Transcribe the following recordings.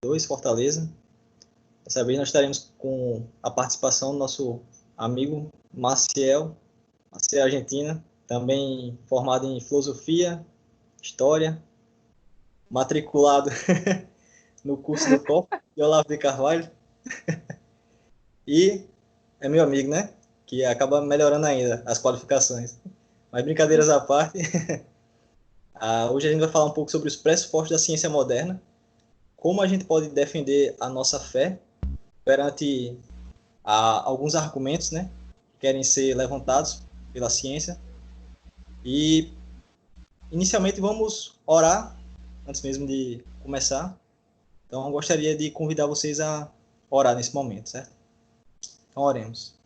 2, Fortaleza. Dessa vez nós estaremos com a participação do nosso amigo Maciel Argentina, também formado em Filosofia, História, matriculado no curso do COF, de Olavo de Carvalho, e é meu amigo, né? Que acaba melhorando ainda as qualificações. Mas brincadeiras à parte, hoje a gente vai falar um pouco sobre os pressupostos da ciência moderna, como a gente pode defender a nossa fé perante alguns argumentos, né, que querem ser levantados pela ciência. E, inicialmente, vamos orar, antes mesmo de começar. Então, eu gostaria de convidar vocês a orar nesse momento, certo? Então, oremos.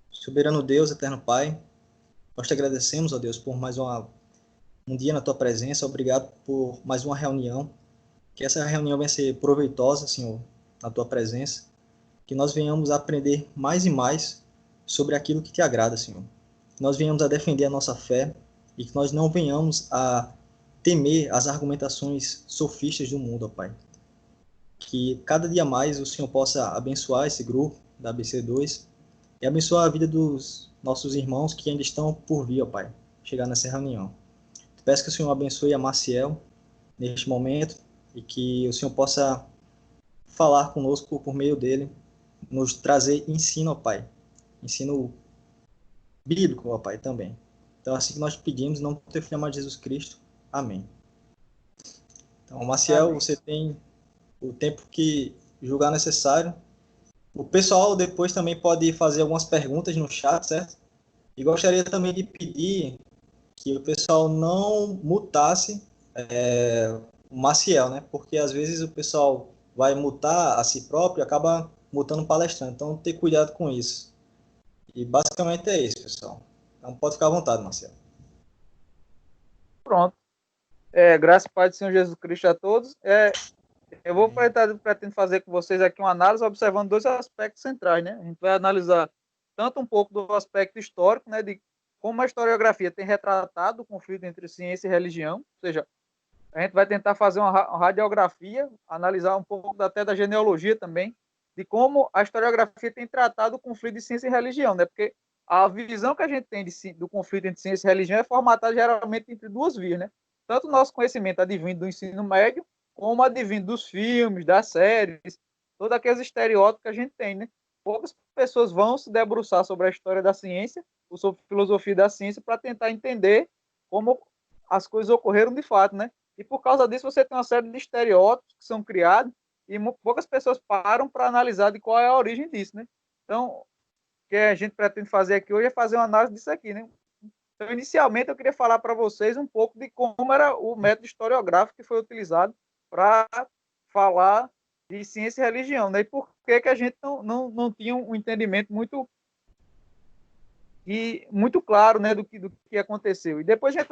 Soberano Deus, eterno Pai, nós te agradecemos, ó Deus, por mais um dia na tua presença. Obrigado por mais uma reunião. Que essa reunião venha ser proveitosa, Senhor, na tua presença. Que nós venhamos a aprender mais e mais sobre aquilo que te agrada, Senhor. Que nós venhamos a defender a nossa fé e que nós não venhamos a temer as argumentações sofistas do mundo, ó Pai. Que cada dia mais o Senhor possa abençoar esse grupo da ABC2 e abençoar a vida dos nossos irmãos que ainda estão por vir, ó Pai, chegar nessa reunião. Peço que o Senhor abençoe a Maciel neste momento e que o Senhor possa falar conosco por meio dele, nos trazer ensino, ó Pai. Ensino bíblico, ó Pai, também. Então, assim que nós pedimos, em nome do teu Filho amado Jesus Cristo. Amém. Então, Maciel, Amém. você tem o tempo que julgar necessário. O pessoal depois também pode fazer algumas perguntas no chat, certo? E gostaria também de pedir que o pessoal não mutasse o Maciel, né? Porque às vezes o pessoal vai mutar a si próprio e acaba mutando o palestrante. Então, ter cuidado com isso. E basicamente é isso, pessoal. Então, pode ficar à vontade, Marcelo. Pronto. Graças ao Pai do Senhor Jesus Cristo a todos. Eu vou pretendo fazer com vocês aqui uma análise observando dois aspectos centrais, né? A gente vai analisar tanto um pouco do aspecto histórico, né, de como a historiografia tem retratado o conflito entre ciência e religião, ou seja, a gente vai tentar fazer uma radiografia, analisar um pouco até da genealogia também, de como a historiografia tem tratado o conflito de ciência e religião, né? Porque a visão que a gente tem do conflito entre ciência e religião é formatada geralmente entre duas vias, né? Tanto o nosso conhecimento advindo do ensino médio, como advindo dos filmes, das séries, todos aqueles estereótipos que a gente tem, né? Poucas pessoas vão se debruçar sobre a história da ciência, ou sobre filosofia da ciência, para tentar entender como as coisas ocorreram de fato, né? E por causa disso você tem uma série de estereótipos que são criados e poucas pessoas param para analisar de qual é a origem disso, né? Então, o que a gente pretende fazer aqui hoje é fazer uma análise disso aqui, né? Então, inicialmente, eu queria falar para vocês um pouco de como era o método historiográfico que foi utilizado para falar de ciência e religião, né? E por que a gente não tinha um entendimento muito claro, né, do que aconteceu. E depois a gente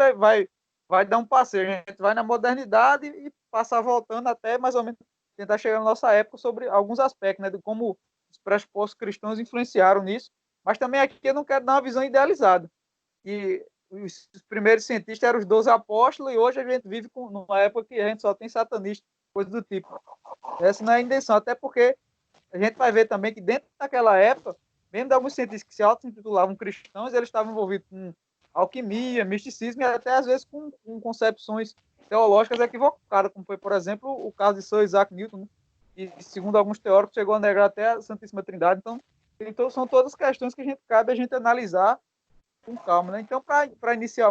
vai dar um passeio, a gente vai na modernidade e passar voltando até mais ou menos tentar chegar na nossa época sobre alguns aspectos, né, de como os pressupostos cristãos influenciaram nisso. Mas também aqui eu não quero dar uma visão idealizada. E os primeiros cientistas eram os 12 apóstolos e hoje a gente vive numa época que a gente só tem satanistas, coisa do tipo. Essa não é a intenção, até porque a gente vai ver também que dentro daquela época, mesmo de alguns cientistas que se auto-intitulavam cristãos, eles estavam envolvidos com alquimia, misticismo e até às vezes com concepções teológicas equivocadas, como foi, por exemplo, o caso de Sir Isaac Newton, né? E segundo alguns teóricos chegou a negar até a Santíssima Trindade. Então são todas questões que cabe a gente analisar com calma, né? Então, para início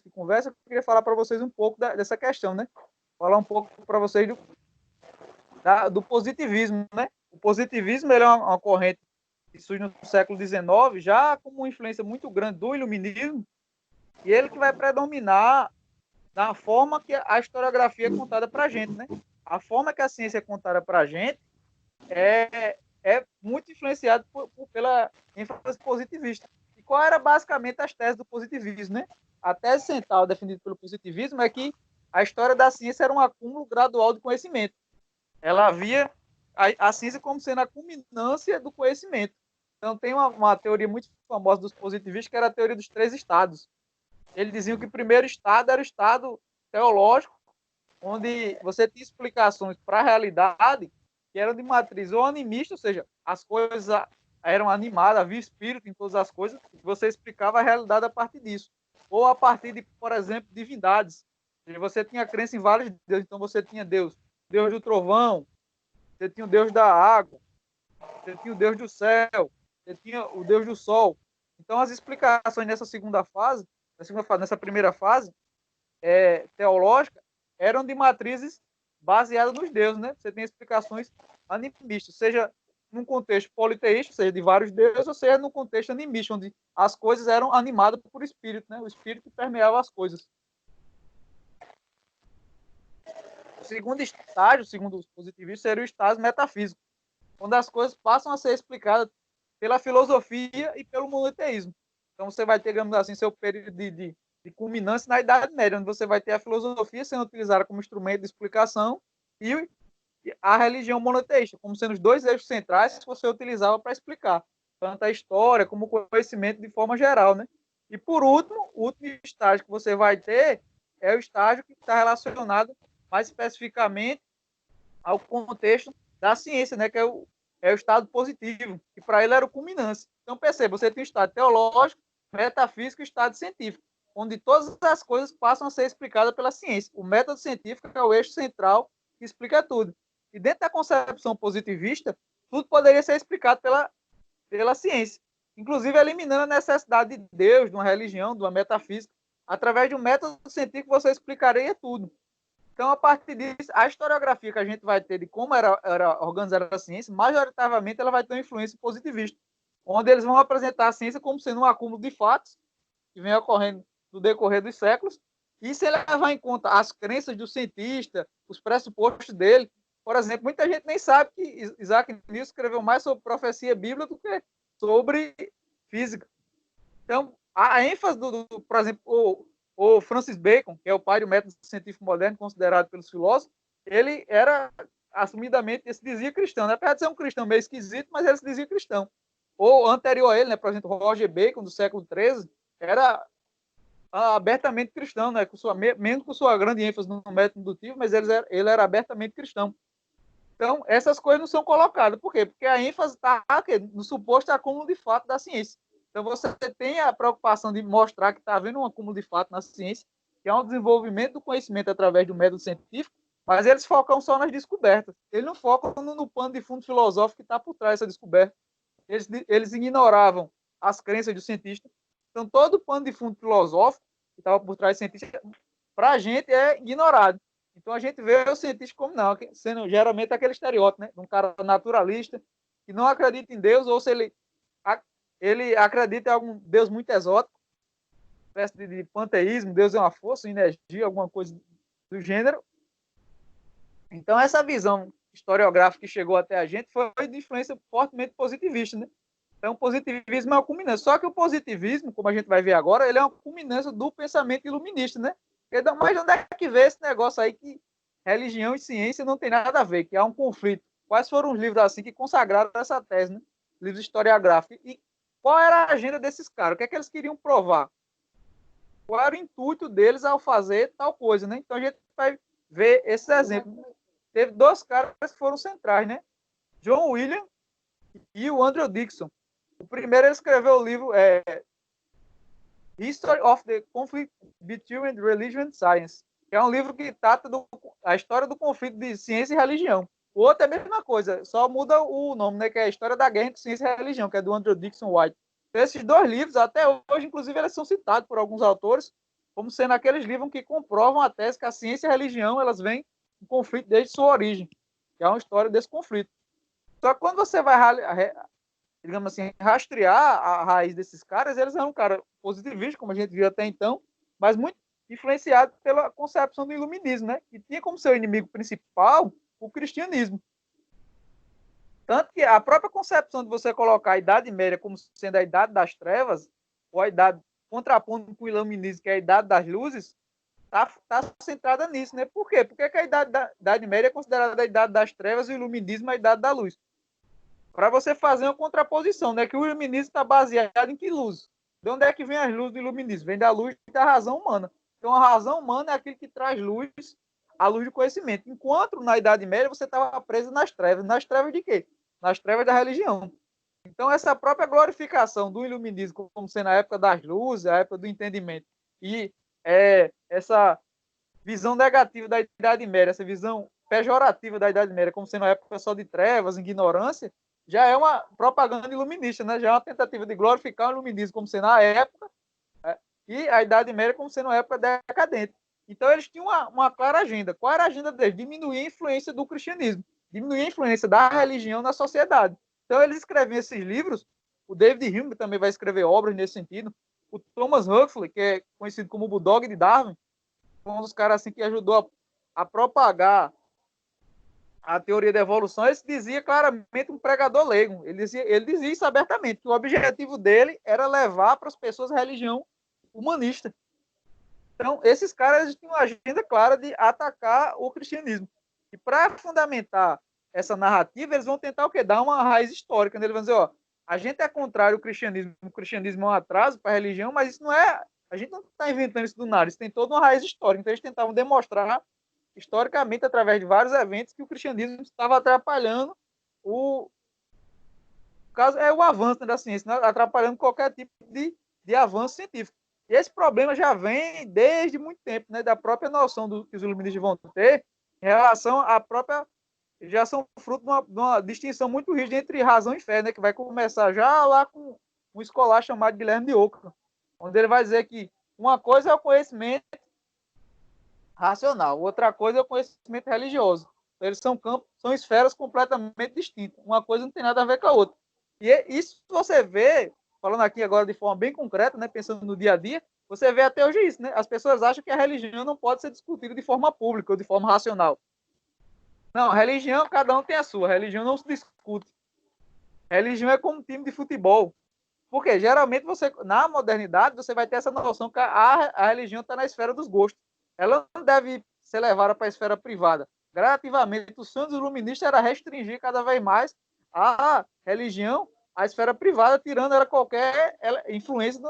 de conversa, eu queria falar para vocês um pouco dessa questão, né? Falar um pouco para vocês do positivismo, né? O positivismo ele é uma corrente que surge no século XIX, já com uma influência muito grande do iluminismo, e ele que vai predominar na forma que a historiografia é contada para a gente, né? A forma que a ciência é contada para a gente é muito influenciada pela ênfase positivista. E qual era basicamente as teses do positivismo, né? A tese central defendida pelo positivismo é que a história da ciência era um acúmulo gradual de conhecimento. Ela via a ciência como sendo a culminância do conhecimento. Então, tem uma teoria muito famosa dos positivistas, que era a teoria dos três estados. Eles diziam que o primeiro estado era o estado teológico, onde você tinha explicações para a realidade que eram de matriz ou animista, ou seja, as coisas eram animadas, havia espírito em todas as coisas, e você explicava a realidade a partir disso. Ou a partir de, por exemplo, divindades. Você tinha crença em vários deuses, então você tinha Deus do trovão, você tinha o Deus da água, você tinha o Deus do céu, você tinha o Deus do sol. Então as explicações nessa primeira fase, teológica, eram de matrizes baseadas nos deuses, né? Você tem explicações animistas, seja num contexto politeísta, seja de vários deuses, ou seja num contexto animista, onde as coisas eram animadas por espírito, né? O espírito que permeava as coisas. O segundo estágio, segundo os positivistas, seria o estágio metafísico, onde as coisas passam a ser explicadas pela filosofia e pelo monoteísmo. Então você vai ter, digamos assim, seu período de culminância na Idade Média, onde você vai ter a filosofia sendo utilizada como instrumento de explicação e a religião monoteísta, como sendo os dois eixos centrais que você utilizava para explicar tanto a história como o conhecimento de forma geral, né? E por último, o último estágio que você vai ter é o estágio que está relacionado mais especificamente ao contexto da ciência, né? Que é o estado positivo, que para ele era o culminância. Então perceba, você tem o estado teológico, metafísico e o estado científico, onde todas as coisas passam a ser explicadas pela ciência. O método científico é o eixo central que explica tudo. E dentro da concepção positivista, tudo poderia ser explicado pela ciência, inclusive eliminando a necessidade de Deus, de uma religião, de uma metafísica. Através de um método científico você explicaria tudo. Então, a partir disso, a historiografia que a gente vai ter de como era organizada a ciência, majoritariamente ela vai ter uma influência positivista, onde eles vão apresentar a ciência como sendo um acúmulo de fatos que vem ocorrendo no decorrer dos séculos, e se levar em conta as crenças do cientista, os pressupostos dele. Por exemplo, muita gente nem sabe que Isaac Newton escreveu mais sobre profecia bíblica do que sobre física. Então, a ênfase por exemplo, o Francis Bacon, que é o pai do método científico moderno, considerado pelos filósofos, ele era assumidamente, ele se dizia cristão, né? Apesar de ser um cristão meio esquisito, mas ele se dizia cristão. Ou anterior a ele, né, por exemplo, Roger Bacon, do século XIII, era abertamente cristão, né? Mesmo com sua grande ênfase no método indutivo, mas ele era abertamente cristão. Então, essas coisas não são colocadas. Por quê? Porque a ênfase está no suposto acúmulo de fato da ciência. Então, você tem a preocupação de mostrar que está havendo um acúmulo de fato na ciência, que é um desenvolvimento do conhecimento através do método científico, mas eles focam só nas descobertas. Eles não focam no pano de fundo filosófico que está por trás dessa descoberta. Eles ignoravam as crenças do cientista. Então, todo o pano de fundo filosófico que estava por trás do cientista, para a gente, é ignorado. Então, a gente vê o cientista como não, sendo geralmente aquele estereótipo, né? De um cara naturalista, que não acredita em Deus, ou se ele acredita em algum Deus muito exótico, espécie de panteísmo, Deus é uma força, uma energia, alguma coisa do gênero. Então, essa visão historiográfica que chegou até a gente foi de influência fortemente positivista, né? Então, o positivismo é uma culminância. Só que o positivismo, como a gente vai ver agora, ele é uma culminância do pensamento iluminista, né? Mas onde é que vê esse negócio aí que religião e ciência não tem nada a ver, que há um conflito? Quais foram os livros assim que consagraram essa tese, né? Livros historiográficos. E qual era a agenda desses caras? O que é que eles queriam provar? Qual era o intuito deles ao fazer tal coisa, né? Então, a gente vai ver esses exemplos. Teve dois caras que foram centrais, né? John Williams e o Andrew Dixon. O primeiro ele escreveu o livro History of the Conflict Between Religion and Science, que é um livro que trata a história do conflito de ciência e religião. O outro é a mesma coisa, só muda o nome, né? Que é a História da Guerra entre Ciência e Religião, que é do Andrew Dixon White. Esses dois livros, até hoje, inclusive, eles são citados por alguns autores como sendo aqueles livros que comprovam a tese que a ciência e a religião elas vêm em conflito desde sua origem, que é uma história desse conflito. Só que quando você vai, digamos assim, rastrear a raiz desses caras, eles eram um cara positivista, como a gente viu até então, mas muito influenciado pela concepção do iluminismo, né? Que tinha como seu inimigo principal o cristianismo. Tanto que a própria concepção de você colocar a Idade Média como sendo a Idade das Trevas, ou a Idade contrapondo com o iluminismo, que é a Idade das Luzes, está centrada nisso, né? Por quê? Porque a Idade Média é considerada a Idade das Trevas e o iluminismo a Idade da Luz. Para você fazer uma contraposição, né? Que o iluminismo está baseado em que luz? De onde é que vem as luzes do iluminismo? Vem da luz da razão humana. Então, a razão humana é aquilo que traz luz à luz do conhecimento. Enquanto na Idade Média você estava preso nas trevas. Nas trevas de quê? Nas trevas da religião. Então, essa própria glorificação do iluminismo como sendo a época das luzes, a época do entendimento, e essa visão negativa da Idade Média, essa visão pejorativa da Idade Média, como sendo uma época só de trevas, ignorância, já é uma propaganda iluminista, né? Já é uma tentativa de glorificar o iluminismo como sendo a época, e a Idade Média como sendo uma época decadente. Então, eles tinham uma clara agenda. Qual era a agenda deles? Diminuir a influência do cristianismo, diminuir a influência da religião na sociedade. Então, eles escreviam esses livros. O David Hume também vai escrever obras nesse sentido. O Thomas Huxley, que é conhecido como o Bulldog de Darwin, foi um dos caras assim, que ajudou a propagar a teoria da evolução. Ele dizia claramente um pregador leigo. Ele dizia isso abertamente, que o objetivo dele era levar para as pessoas a religião humanista. Então, esses caras tinham uma agenda clara de atacar o cristianismo. E para fundamentar essa narrativa, eles vão tentar o quê? Dar uma raiz histórica. Né? Eles vão dizer, ó, a gente é contrário ao cristianismo. O cristianismo é um atraso para a religião, mas isso não é... A gente não está inventando isso do nada. Isso tem toda uma raiz histórica. Então, eles tentavam demonstrar, historicamente, através de vários eventos, que o cristianismo estava atrapalhando o avanço, né, da ciência, né? Atrapalhando qualquer tipo de avanço científico. E esse problema já vem desde muito tempo, né, da própria noção que os iluministas vão ter em relação à própria... Já são fruto de uma distinção muito rígida entre razão e fé, né, que vai começar já lá com um escolar chamado Guilherme de Ockham, onde ele vai dizer que uma coisa é o conhecimento racional, outra coisa é o conhecimento religioso. Então, eles são esferas completamente distintas. Uma coisa não tem nada a ver com a outra. E isso você vê, falando aqui agora de forma bem concreta, né, pensando no dia a dia, você vê até hoje isso, né? As pessoas acham que a religião não pode ser discutida de forma pública ou de forma racional. Não, religião, cada um tem a sua. Religião não se discute. Religião é como um time de futebol. Porque geralmente na modernidade, você vai ter essa noção que a religião está na esfera dos gostos. Ela não deve ser levada para a esfera privada. Gradativamente, o sonho dos iluministas era restringir cada vez mais a religião à esfera privada, tirando ela qualquer influência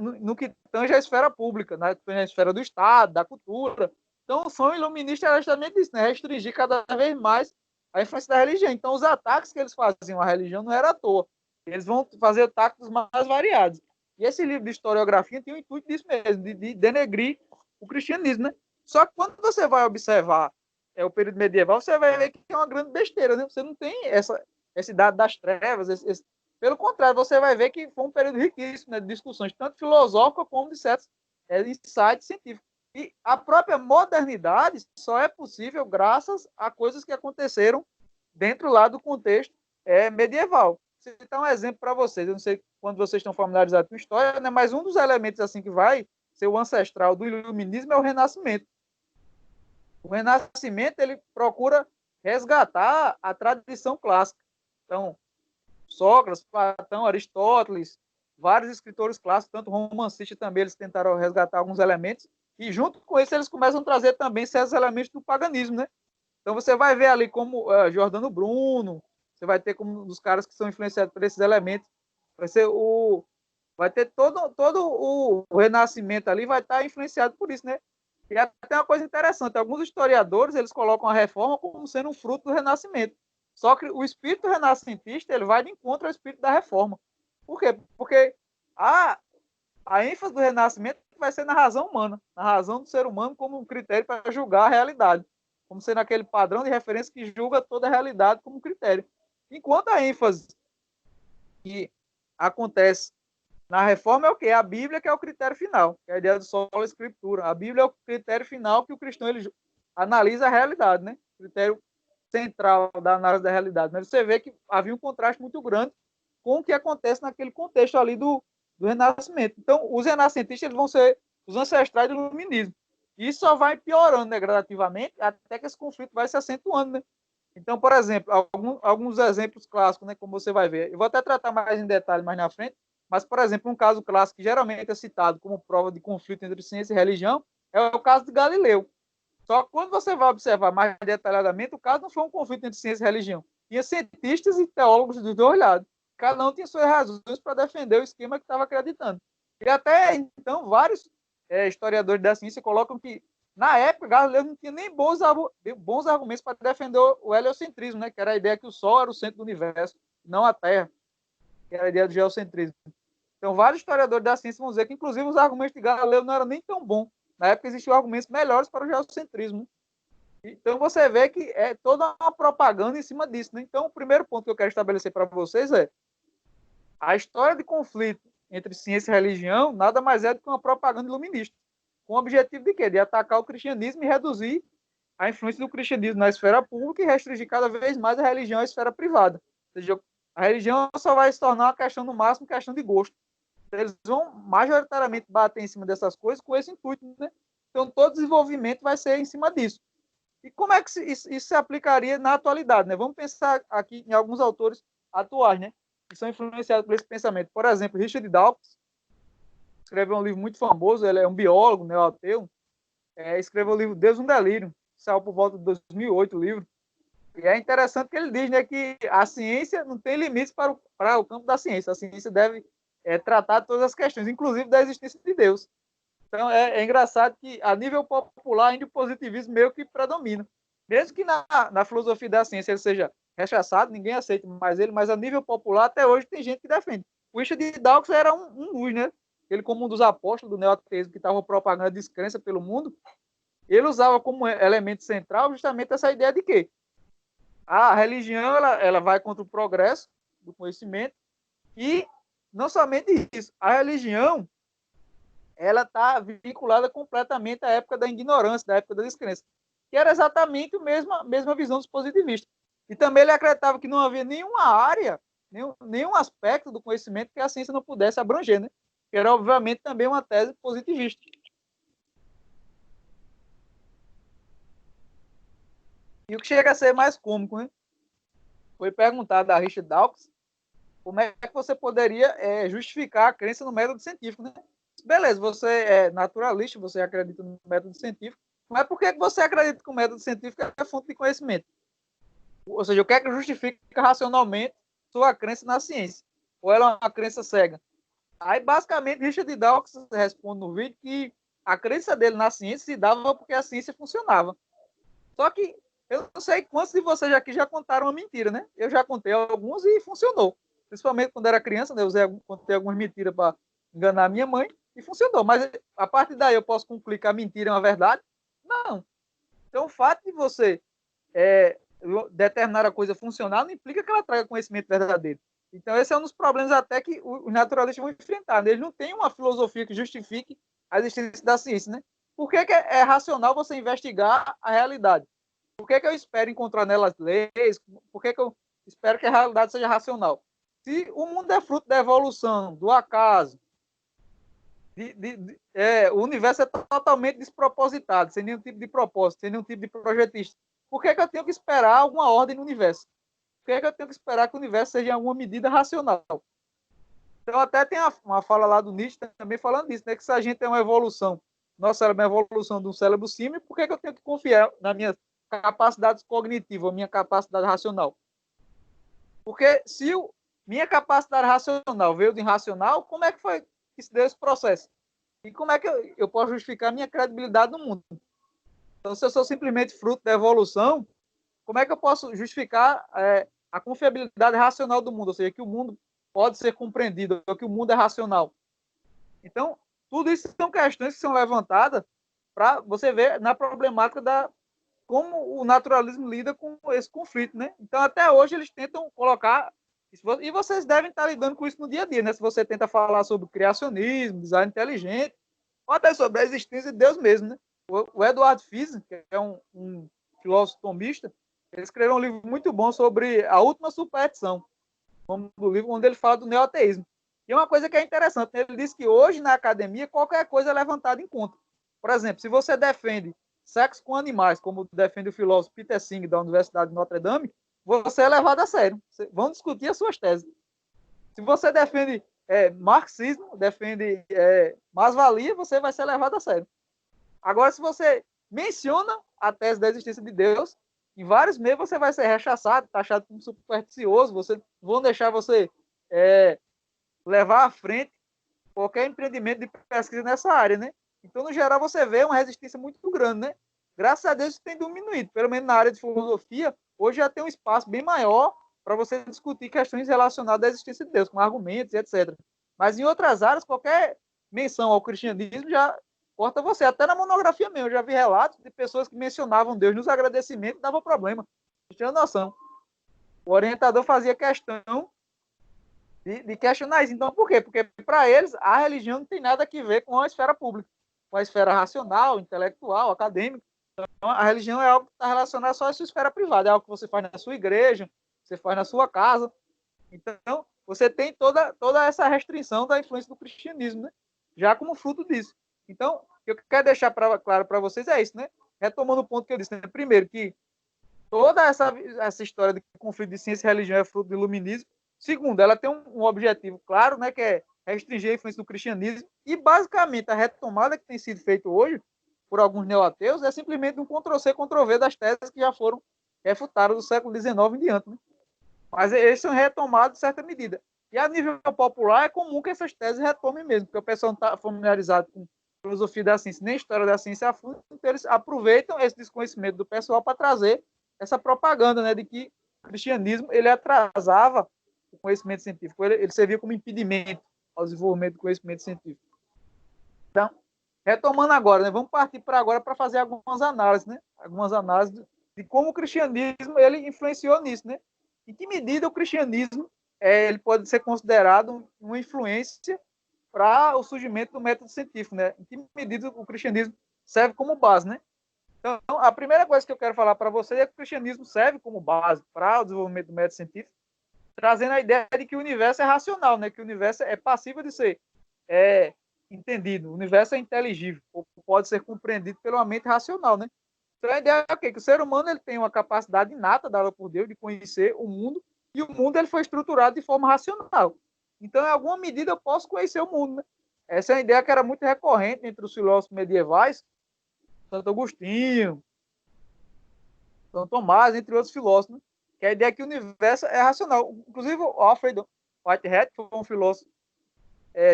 no que tange a esfera pública, na esfera do Estado, da cultura. Então, o sonho iluminista era justamente isso, né? Restringir cada vez mais a influência da religião. Então, os ataques que eles faziam à religião não era à toa. Eles vão fazer ataques mais variados. E esse livro de historiografia tem o intuito disso mesmo, de denegrir o cristianismo, né? Só que quando você vai observar o período medieval, você vai ver que é uma grande besteira, né? Você não tem essa idade das trevas. Pelo contrário, você vai ver que foi um período riquíssimo, né, de discussões, tanto filosóficas como de certos insights científicos. E a própria modernidade só é possível graças a coisas que aconteceram dentro lá do contexto medieval. Vou citar um exemplo para vocês. Eu não sei quando vocês estão familiarizados com história, né, mas um dos elementos assim que vai ser o ancestral do iluminismo é o Renascimento. O Renascimento ele procura resgatar a tradição clássica. Então, Sócrates, Platão, Aristóteles, vários escritores clássicos, tanto romancistas também, eles tentaram resgatar alguns elementos, e junto com isso eles começam a trazer também certos elementos do paganismo, né? Então você vai ver ali como Giordano Bruno, você vai ter como um dos caras que são influenciados por esses elementos, vai ter todo o Renascimento ali, vai estar influenciado por isso, né? E até uma coisa interessante, alguns historiadores, eles colocam a reforma como sendo um fruto do Renascimento. Só que o espírito renascentista, ele vai de encontro ao espírito da reforma. Por quê? Porque a ênfase do Renascimento vai ser na razão humana, na razão do ser humano como um critério para julgar a realidade, como sendo aquele padrão de referência que julga toda a realidade como critério. Enquanto a ênfase que acontece na reforma é o quê? A Bíblia, que é o critério final, que é a ideia do sola escritura. A Bíblia é o critério final que o cristão ele analisa a realidade, né? O critério central da análise da realidade. Mas você vê que havia um contraste muito grande com o que acontece naquele contexto ali do Renascimento. Então, os renascentistas eles vão ser os ancestrais do iluminismo. E isso só vai piorando, né, gradativamente, até que esse conflito vai se acentuando, né? Então, por exemplo, alguns exemplos clássicos, né, como você vai ver. Eu vou até tratar mais em detalhe mais na frente, mas, por exemplo, um caso clássico que geralmente é citado como prova de conflito entre ciência e religião é o caso de Galileu. Só que quando você vai observar mais detalhadamente, o caso não foi um conflito entre ciência e religião. Tinha cientistas e teólogos dos dois lados. Cada um tinha suas razões para defender o esquema que estava acreditando. E até então, vários historiadores da ciência colocam que Na época, Galileu não tinha nem bons argumentos para defender o heliocentrismo, né? Que era a ideia que o Sol era o centro do universo, não a Terra, que era a ideia do geocentrismo. Então, vários historiadores da ciência vão dizer que, inclusive, os argumentos de Galileu não eram nem tão bons. Na época, existiam argumentos melhores para o geocentrismo. Então, você vê que é toda uma propaganda em cima disso. Né? Então, o primeiro ponto que eu quero estabelecer para vocês é a história de conflito entre ciência e religião nada mais é do que uma propaganda iluminista. Com o objetivo de quê? De atacar o cristianismo e reduzir a influência do cristianismo na esfera pública e restringir cada vez mais a religião à esfera privada. Ou seja, a religião só vai se tornar uma questão, no máximo, questão de gosto. Eles vão majoritariamente bater em cima dessas coisas com esse intuito, né? Então, todo desenvolvimento vai ser em cima disso. E como é que isso se aplicaria na atualidade, né? Vamos pensar aqui em alguns autores atuais, né? Que são influenciados por esse pensamento. Por exemplo, Richard Dawkins escreveu um livro muito famoso, ele é um biólogo, neo-ateu, escreveu o livro Deus um Delírio, saiu por volta de 2008 o livro. E é interessante que ele diz, né, que a ciência não tem limites para o campo da ciência. A ciência deve tratar todas as questões, inclusive da existência de Deus. Então, é engraçado que, a nível popular, ainda o positivismo meio que predomina. Mesmo que na filosofia da ciência ele seja rechaçado, ninguém aceita mais ele, mas a nível popular, até hoje, tem gente que defende. O Richard Dawkins era um luz, né? Ele, como um dos apóstolos do neoateísmo que estava propagando a descrença pelo mundo, ele usava como elemento central justamente essa ideia de que a religião ela vai contra o progresso do conhecimento e não somente isso, a religião ela está vinculada completamente à época da ignorância, da época da descrença, que era exatamente a mesma visão dos positivistas. E também ele acreditava que não havia nenhuma área, nenhum aspecto do conhecimento que a ciência não pudesse abranger, né? Que era, obviamente, também uma tese positivista. E o que chega a ser mais cômico, né? Foi perguntado a Richard Dawkins como é que você poderia justificar a crença no método científico, né? Beleza, você é naturalista, você acredita no método científico, mas por que você acredita que o método científico é fonte de conhecimento? Ou seja, o que é que justifica racionalmente sua crença na ciência? Ou ela é uma crença cega? Aí, basicamente, Richard Dawkins responde no vídeo que a crença dele na ciência se dava porque a ciência funcionava. Só que eu não sei quantos de vocês aqui já contaram uma mentira, né? Eu já contei alguns e funcionou. Principalmente quando era criança, né? Contei algumas mentiras para enganar a minha mãe e funcionou. Mas a partir daí eu posso concluir que a mentira é uma verdade? Não. Então, o fato de você determinar a coisa funcionar não implica que ela traga conhecimento verdadeiro. Então, esse é um dos problemas até que os naturalistas vão enfrentar. Né? Eles não têm uma filosofia que justifique a existência da ciência. Né? Por que é racional você investigar a realidade? Por que eu espero encontrar nelas leis? Por que eu espero que a realidade seja racional? Se o mundo é fruto da evolução, do acaso, o universo é totalmente despropositado, sem nenhum tipo de propósito, sem nenhum tipo de projetista. Por que eu tenho que esperar alguma ordem no universo? Por que eu tenho que esperar que o universo seja em alguma medida racional? Então, até tem uma fala lá do Nietzsche também falando disso, né? Que se a gente tem uma evolução, nosso cérebro é uma evolução de um cérebro símil, por que eu tenho que confiar na minha capacidade cognitiva, minha capacidade racional? Porque se minha capacidade racional veio do irracional, como é que foi que se deu esse processo? E como é que eu posso justificar a minha credibilidade no mundo? Então, se eu sou simplesmente fruto da evolução, como é que eu posso justificar a confiabilidade racional do mundo? Ou seja, que o mundo pode ser compreendido, que o mundo é racional. Então, tudo isso são questões que são levantadas para você ver na problemática da como o naturalismo lida com esse conflito, né? Então, até hoje, eles tentam colocar... E vocês devem estar lidando com isso no dia a dia, né? Se você tenta falar sobre criacionismo, design inteligente, ou até sobre a existência de Deus mesmo, né? O Eduardo Fizzi, que é um filósofo tomista, ele escreveu um livro muito bom sobre a última superstição, do livro onde ele fala do neoateísmo. E uma coisa que é interessante, né? Ele diz que hoje na academia qualquer coisa é levantada em conta. Por exemplo, se você defende sexo com animais, como defende o filósofo Peter Singer da Universidade de Notre Dame, você é levado a sério. Vão discutir as suas teses. Se você defende marxismo, defende mais-valia, você vai ser levado a sério. Agora, se você menciona a tese da existência de Deus, em vários meios você vai ser rechaçado, taxado como supersticioso, vão deixar você levar à frente qualquer empreendimento de pesquisa nessa área, né? Então, no geral, você vê uma resistência muito grande, né? Graças a Deus isso tem diminuído, pelo menos na área de filosofia, hoje já tem um espaço bem maior para você discutir questões relacionadas à existência de Deus, com argumentos e etc. Mas em outras áreas, qualquer menção ao cristianismo já corta você. Até na monografia mesmo, eu já vi relatos de pessoas que mencionavam Deus nos agradecimentos e dava problema. Você tinha noção. O orientador fazia questão de questionar isso. Então, por quê? Porque para eles a religião não tem nada a ver com a esfera pública, com a esfera racional, intelectual, acadêmica. Então, a religião é algo que está relacionado só à sua esfera privada, é algo que você faz na sua igreja, você faz na sua casa. Então, você tem toda essa restrição da influência do cristianismo, né? Já como fruto disso. Então, o que eu quero deixar claro para vocês é isso, né? Retomando o ponto que eu disse, né? Primeiro, que toda essa história de conflito de ciência e religião é fruto do iluminismo. Segundo, ela tem um objetivo claro, né, que é restringir a influência do cristianismo. E, basicamente, a retomada que tem sido feita hoje por alguns neoateus é simplesmente um Ctrl-C, Ctrl-V das teses que já foram refutadas do século XIX em diante, né? Mas eles são retomados em certa medida. E a nível popular é comum que essas teses retomem mesmo, porque o pessoal não está familiarizado com filosofia da ciência, nem história da ciência a fundo, então eles aproveitam esse desconhecimento do pessoal para trazer essa propaganda, né, de que o cristianismo ele atrasava o conhecimento científico, ele servia como impedimento ao desenvolvimento do conhecimento científico. Então, retomando agora, né, vamos partir para agora para fazer algumas análises, né, algumas análises de como o cristianismo ele influenciou nisso, né? Em que medida o cristianismo ele pode ser considerado uma influência para o surgimento do método científico, né? Em que medida o cristianismo serve como base, né? Então, a primeira coisa que eu quero falar para vocês é que o cristianismo serve como base para o desenvolvimento do método científico, trazendo a ideia de que o universo é racional, né? Que o universo é passível de ser entendido, o universo é inteligível, ou pode ser compreendido pela mente racional, né? Então a ideia é o quê? Que o ser humano ele tem uma capacidade inata dada por Deus de conhecer o mundo, e o mundo ele foi estruturado de forma racional. Então, em alguma medida, eu posso conhecer o mundo, né? Essa é uma ideia que era muito recorrente entre os filósofos medievais, Santo Agostinho, São Tomás, entre outros filósofos, né? Que a ideia é que o universo é racional. Inclusive, o Alfred Whitehead, que foi um filósofo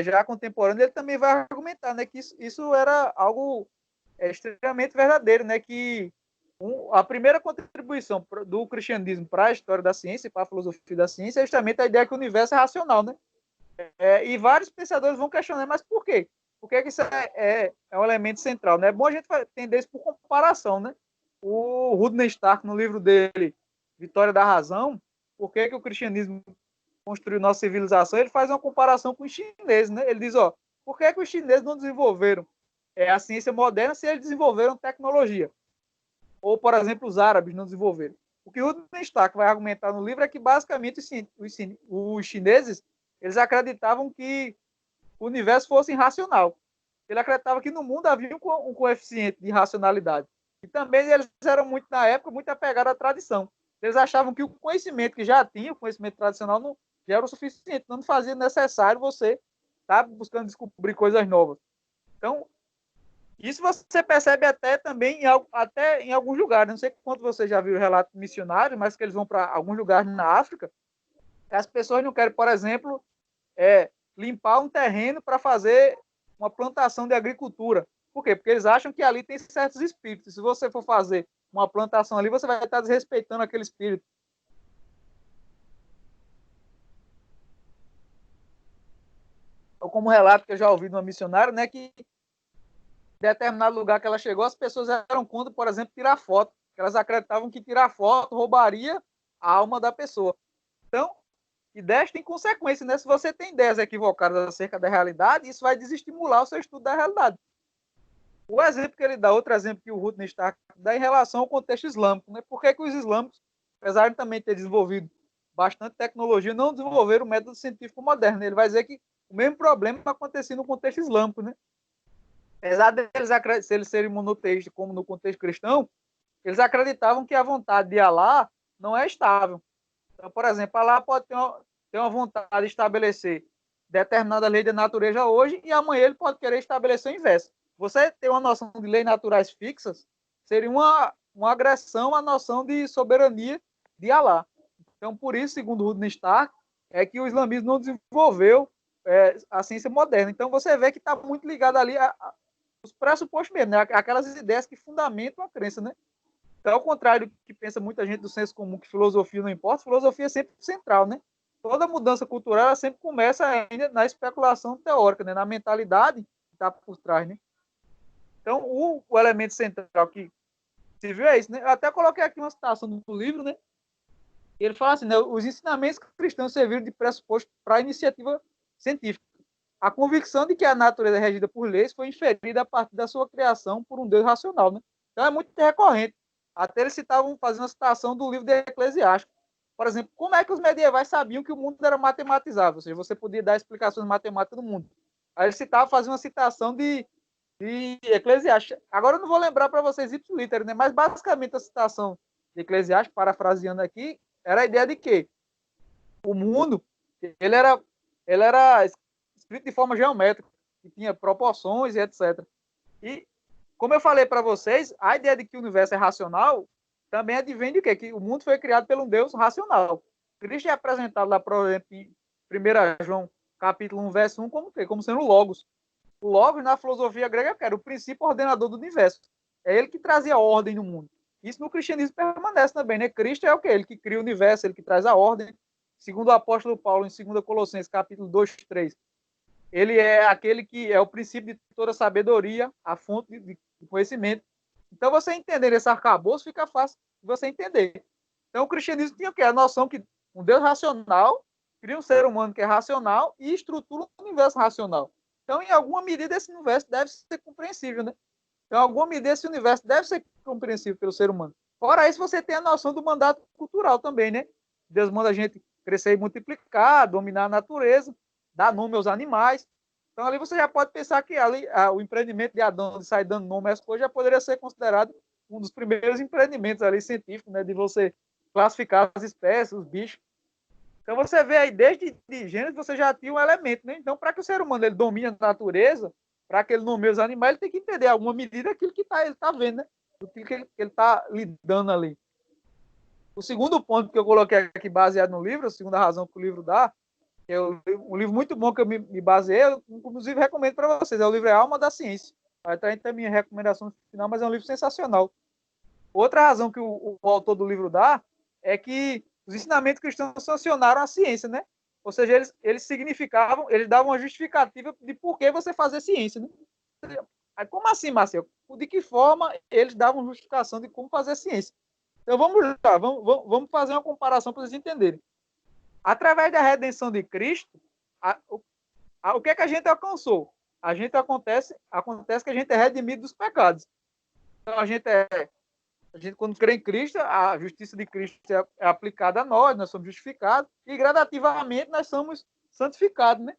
já contemporâneo, ele também vai argumentar, né, que isso era algo extremamente verdadeiro, né, que a primeira contribuição do cristianismo para a história da ciência e para a filosofia da ciência é justamente a ideia que o universo é racional, né? E vários pensadores vão questionar, mas por quê? Por que isso é um elemento central, né? É bom a gente entender isso por comparação, né? O Rudney Stark, no livro dele, Vitória da Razão, por que o cristianismo construiu nossa civilização, ele faz uma comparação com os chineses, né? Ele diz, ó, por que os chineses não desenvolveram a ciência moderna se eles desenvolveram tecnologia? Ou, por exemplo, os árabes não desenvolveram. O que o Rudney Stark vai argumentar no livro é que, basicamente, os chineses eles acreditavam que o universo fosse irracional. Ele acreditava que no mundo havia um coeficiente de racionalidade. E também eles eram muito, na época, muito apegados à tradição. Eles achavam que o conhecimento que já tinha, o conhecimento tradicional, não já era o suficiente, não fazia necessário você estar buscando descobrir coisas novas. Então, isso você percebe até também até em alguns lugares. Não sei quanto você já viu relatos missionários, mas que eles vão para alguns lugares na África, que as pessoas não querem, por exemplo, limpar um terreno para fazer uma plantação de agricultura. Por quê? Porque eles acham que ali tem certos espíritos. Se você for fazer uma plantação ali, você vai estar desrespeitando aquele espírito. Ou como relato que eu já ouvi de uma missionária, né, que em determinado lugar que ela chegou, as pessoas eram contra, por exemplo, tirar foto. Elas acreditavam que tirar foto roubaria a alma da pessoa. Então, ideias têm consequência, né? Se você tem ideias equivocadas acerca da realidade, isso vai desestimular o seu estudo da realidade. O exemplo que ele dá, outro exemplo que o Rudney Stark dá em relação ao contexto islâmico, né? Por que os islâmicos, apesar de também ter desenvolvido bastante tecnologia, não desenvolveram o método científico moderno? Ele vai dizer que o mesmo problema acontecia no contexto islâmico, né? Apesar deles se eles serem monoteístas, como no contexto cristão, eles acreditavam que a vontade de Alá não é estável. Então, por exemplo, Alá pode ter uma vontade de estabelecer determinada lei da natureza hoje e amanhã ele pode querer estabelecer o inverso. Você ter uma noção de leis naturais fixas seria uma agressão à noção de soberania de Alá. Então, por isso, segundo Rudney Stark, é que o islamismo não desenvolveu a ciência moderna. Então, você vê que está muito ligado ali os pressupostos mesmo, né? Aquelas ideias que fundamentam a crença, né? Então, ao contrário do que pensa muita gente do senso comum, que filosofia não importa, filosofia é sempre central, né? Toda mudança cultural ela sempre começa ainda na especulação teórica, né? Na mentalidade que está por trás, né? Então, o elemento central que se viu é isso, né? Eu até coloquei aqui uma citação do livro, né? Ele fala assim, né? Os ensinamentos cristãos serviram de pressuposto para a iniciativa científica. A convicção de que a natureza é regida por leis foi inferida a partir da sua criação por um Deus racional, né? Então é muito recorrente. Até eles citavam fazendo a citação do livro de Eclesiástico. Por exemplo, como é que os medievais sabiam que o mundo era matematizável? Ou seja, você podia dar explicações matemáticas do mundo. Aí eles citavam, faziam uma citação de Eclesiastes. Agora eu não vou lembrar para vocês ipsiliter, né? Mas basicamente a citação de Eclesiastes, parafraseando aqui, era a ideia de que o mundo ele era escrito de forma geométrica, que tinha proporções e etc. E, como eu falei para vocês, a ideia de que o universo é racional também advém de quê? Que o mundo foi criado pelo Deus racional. Cristo é apresentado lá, por exemplo, em 1 João, capítulo 1, verso 1, como, como sendo o Logos. O Logos, na filosofia grega, era o princípio ordenador do universo. É ele que trazia ordem no mundo. Isso no cristianismo permanece também, né? Cristo é o quê? Ele que cria o universo, ele que traz a ordem. Segundo o apóstolo Paulo, em 2 Colossenses, capítulo 2, 3, ele é aquele que é o princípio de toda sabedoria, a fonte de conhecimento. Então, você entender esse arcabouço fica fácil de você entender. Então, o cristianismo tinha o quê? A noção que um Deus racional cria um ser humano que é racional e estrutura um universo racional. Então, em alguma medida, esse universo deve ser compreensível, né? Então, em alguma medida, esse universo deve ser compreensível pelo ser humano. Fora isso, você tem a noção do mandato cultural também, né? Deus manda a gente crescer e multiplicar, dominar a natureza, dar nome aos animais. Então, ali você já pode pensar que ali, o empreendimento de Adão de sair dando nome às coisas já poderia ser considerado um dos primeiros empreendimentos ali científicos, né? De você classificar as espécies, os bichos. Então, você vê aí, desde de Gênesis, você já tinha um elemento, né? Então, para que o ser humano ele domine a natureza, para que ele nomeie os animais, ele tem que entender alguma medida aquilo que ele está vendo, né? Aquilo que ele está lidando ali. O segundo ponto que eu coloquei aqui baseado no livro, a segunda razão que o livro dá, é um livro muito bom que eu me baseei, eu, inclusive recomendo para vocês, é o livro É a Alma da Ciência. Até a minha recomendação final, mas é um livro sensacional. Outra razão que o autor do livro dá é que os ensinamentos cristãos sancionaram a ciência, né? Ou seja, eles significavam, eles davam uma justificativa de por que você fazer ciência, né? Como assim, Marcelo? De que forma eles davam justificação de como fazer ciência? Então vamos fazer uma comparação para vocês entenderem. Através da redenção de Cristo, o que é que a gente alcançou? Acontece que a gente é redimido dos pecados. Então a gente, quando crê em Cristo, a justiça de Cristo é aplicada a nós somos justificados, e gradativamente nós somos santificados, né?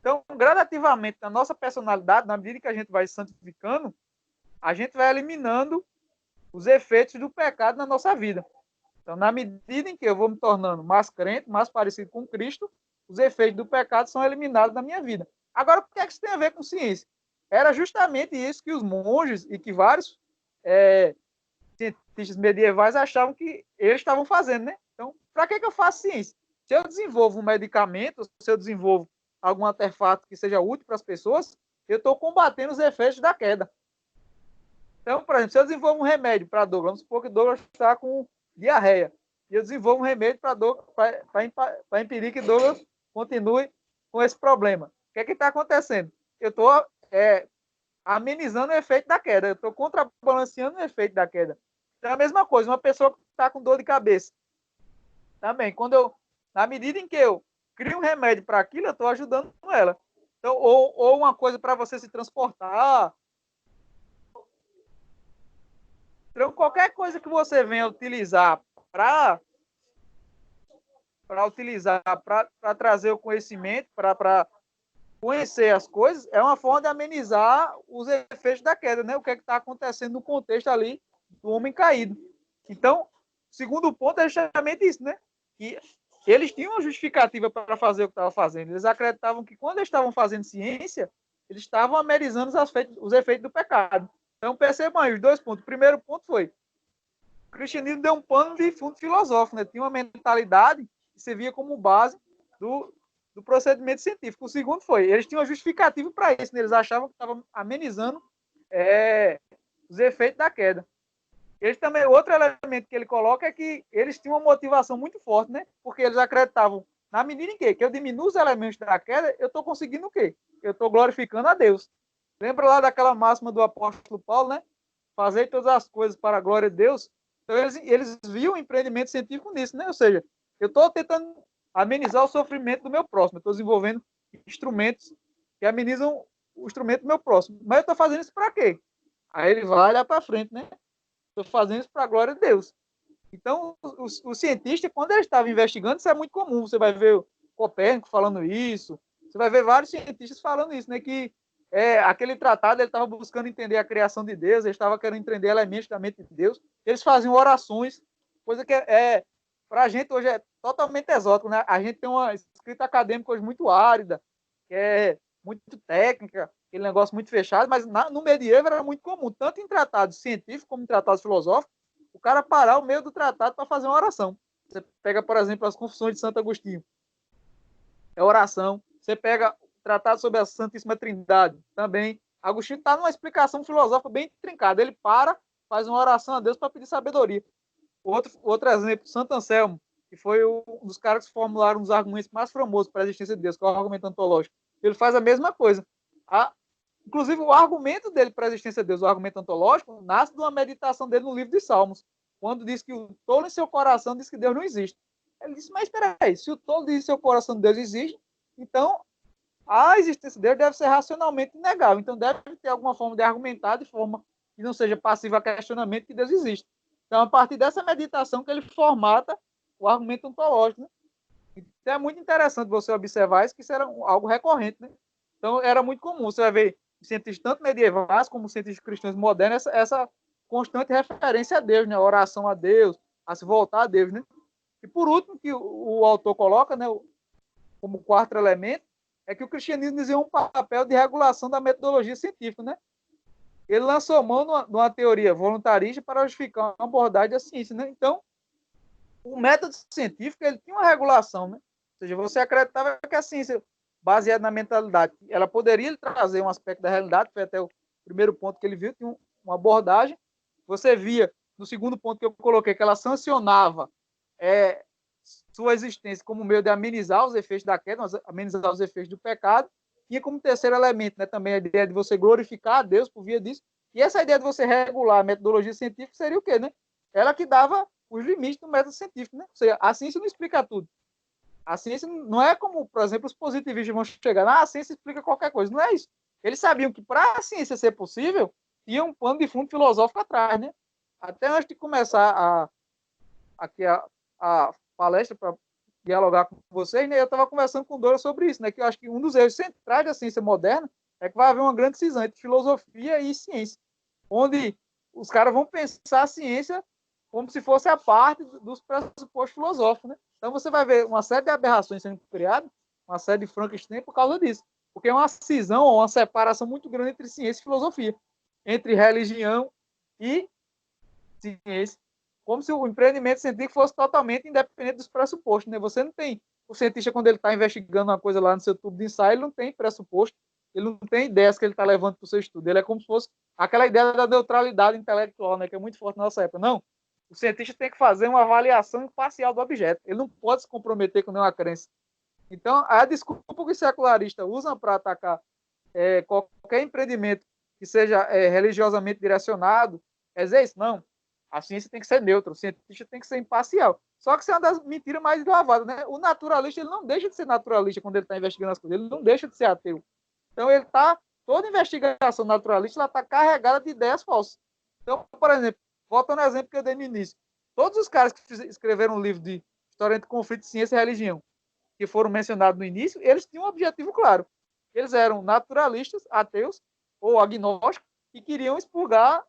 Então, gradativamente, na nossa personalidade, na medida que a gente vai santificando, a gente vai eliminando os efeitos do pecado na nossa vida. Então, na medida em que eu vou me tornando mais crente, mais parecido com Cristo, os efeitos do pecado são eliminados da minha vida. Agora, o que é que isso tem a ver com ciência? Era justamente isso que os monges e que vários cientistas medievais achavam que eles estavam fazendo, né? Então, para que eu faço ciência? Se eu desenvolvo um medicamento, se eu desenvolvo algum artefato que seja útil para as pessoas, eu estou combatendo os efeitos da queda. Então, por exemplo, se eu desenvolvo um remédio para Douglas, vamos supor que Douglas está com diarreia, e eu desenvolvo um remédio para impedir que Douglas continue com esse problema. O que é que está acontecendo? Eu estou amenizando o efeito da queda, eu estou contrabalanceando o efeito da queda. Então, é a mesma coisa, uma pessoa que está com dor de cabeça. Também, na medida em que eu crio um remédio para aquilo, eu estou ajudando ela. Então, ou uma coisa para você se transportar. Então, qualquer coisa que você venha utilizar para trazer o conhecimento, para conhecer as coisas, é uma forma de amenizar os efeitos da queda, né? O que é que está acontecendo no contexto ali do homem caído. Então, segundo ponto é justamente isso, né? Que eles tinham uma justificativa para fazer o que estavam fazendo. Eles acreditavam que quando eles estavam fazendo ciência, eles estavam amenizando os efeitos do pecado. Então, percebam aí os dois pontos. O primeiro ponto foi: o cristianismo deu um pano de fundo filosófico, né? Tinha uma mentalidade que servia como base do procedimento científico. O segundo foi: eles tinham uma justificativa para isso, né? Eles achavam que estavam amenizando os efeitos da queda. Eles também, outro elemento que ele coloca é que eles tinham uma motivação muito forte, né? Porque eles acreditavam, na medida em que eu diminuo os elementos da queda, eu estou conseguindo o quê? Eu estou glorificando a Deus. Lembra lá daquela máxima do apóstolo Paulo, né? Fazer todas as coisas para a glória de Deus. Então, eles viam o empreendimento científico nisso, né? Ou seja, eu estou tentando amenizar o sofrimento do meu próximo. Eu estou desenvolvendo instrumentos que amenizam o instrumento do meu próximo. Mas eu estou fazendo isso para quê? Aí ele vai lá para frente, né? Estou fazendo isso para a glória de Deus. Então, o cientista, quando ele estava investigando, isso é muito comum. Você vai ver o Copérnico falando isso, você vai ver vários cientistas falando isso, né? Que aquele tratado ele estava buscando entender a criação de Deus, ele estava querendo entender elementos da mente de Deus. Eles faziam orações, coisa que para a gente hoje é totalmente exótico, né? A gente tem uma escrita acadêmica hoje muito árida, que é muito técnica, aquele negócio muito fechado, mas no medievo era muito comum, tanto em tratados científicos como em tratados filosóficos, o cara parar o meio do tratado para fazer uma oração. Você pega, por exemplo, as Confissões de Santo Agostinho, é oração. Você pega o Tratado sobre a Santíssima Trindade, também. Agostinho está numa explicação filosófica bem trincada. Ele faz uma oração a Deus para pedir sabedoria. Outro exemplo, Santo Anselmo, que foi um dos caras que formularam um dos argumentos mais famosos para a existência de Deus, que é o argumento ontológico. Ele faz a mesma coisa. Inclusive, o argumento dele para a existência de Deus, o argumento ontológico, nasce de uma meditação dele no livro de Salmos, quando diz que o tolo em seu coração diz que Deus não existe. Ele disse, mas espera aí, se o tolo diz que seu coração de Deus existe, então a existência de Deus deve ser racionalmente inegável. Então deve ter alguma forma de argumentar de forma que não seja passiva a questionamento que Deus existe. Então, a partir dessa meditação que ele formata o argumento ontológico. Né? Então é muito interessante você observar isso, que isso era algo recorrente. Né? Então era muito comum. Você vai ver cientistas tanto medievais como cientistas cristãos modernos essa constante referência a Deus, né? A oração a Deus, a se voltar a Deus. Né? E por último, que o autor coloca, né, como quarto elemento, é que o cristianismo desenhou um papel de regulação da metodologia científica. Né? Ele lançou mão numa teoria voluntarista para justificar uma abordagem da ciência. Né? Então, o método científico ele tinha uma regulação. Né? Ou seja, você acreditava que a ciência, baseada na mentalidade, ela poderia trazer um aspecto da realidade, foi até o primeiro ponto que ele viu, tinha uma abordagem. Você via, no segundo ponto que eu coloquei, que ela sancionava sua existência como meio de amenizar os efeitos da queda, amenizar os efeitos do pecado. Tinha como terceiro elemento, né, também a ideia de você glorificar a Deus por via disso. E essa ideia de você regular a metodologia científica seria o quê? Né? Ela que dava os limites do método científico. Né? Ou seja, a ciência não explica tudo. A ciência não é como, por exemplo, os positivistas vão chegar lá, a ciência explica qualquer coisa. Não é isso. Eles sabiam que para a ciência ser possível, tinha um pano de fundo filosófico atrás. Né? Até antes de começar a palestra para dialogar com vocês, né, eu estava conversando com o Dora sobre isso, né, que eu acho que um dos erros centrais da ciência moderna é que vai haver uma grande cisão entre filosofia e ciência, onde os caras vão pensar a ciência como se fosse a parte dos pressupostos filosóficos. Né? Então você vai ver uma série de aberrações sendo criadas, uma série de Frankenstein por causa disso, porque é uma cisão, uma separação muito grande entre ciência e filosofia, entre religião e ciência, como se o empreendimento científico fosse totalmente independente dos pressupostos. Né? Você não tem, o cientista, quando ele está investigando uma coisa lá no seu tubo de ensaio, ele não tem pressuposto, ele não tem ideias que ele está levando para o seu estudo. Ele é como se fosse aquela ideia da neutralidade intelectual, né, que é muito forte na nossa época. Não, o cientista tem que fazer uma avaliação imparcial do objeto. Ele não pode se comprometer com nenhuma crença. Então, a desculpa que os secularistas usam para atacar qualquer empreendimento que seja religiosamente direcionado é dizer isso, não. A ciência tem que ser neutra, o cientista tem que ser imparcial. Só que isso é uma das mentiras mais lavadas, né? O naturalista, ele não deixa de ser naturalista quando ele está investigando as coisas, ele não deixa de ser ateu. Então, toda investigação naturalista, ela está carregada de ideias falsas. Então, por exemplo, voltando ao exemplo que eu dei no início, todos os caras que escreveram um livro de História entre Conflito, Ciência e Religião, que foram mencionados no início, eles tinham um objetivo claro. Eles eram naturalistas, ateus ou agnósticos, e queriam expurgar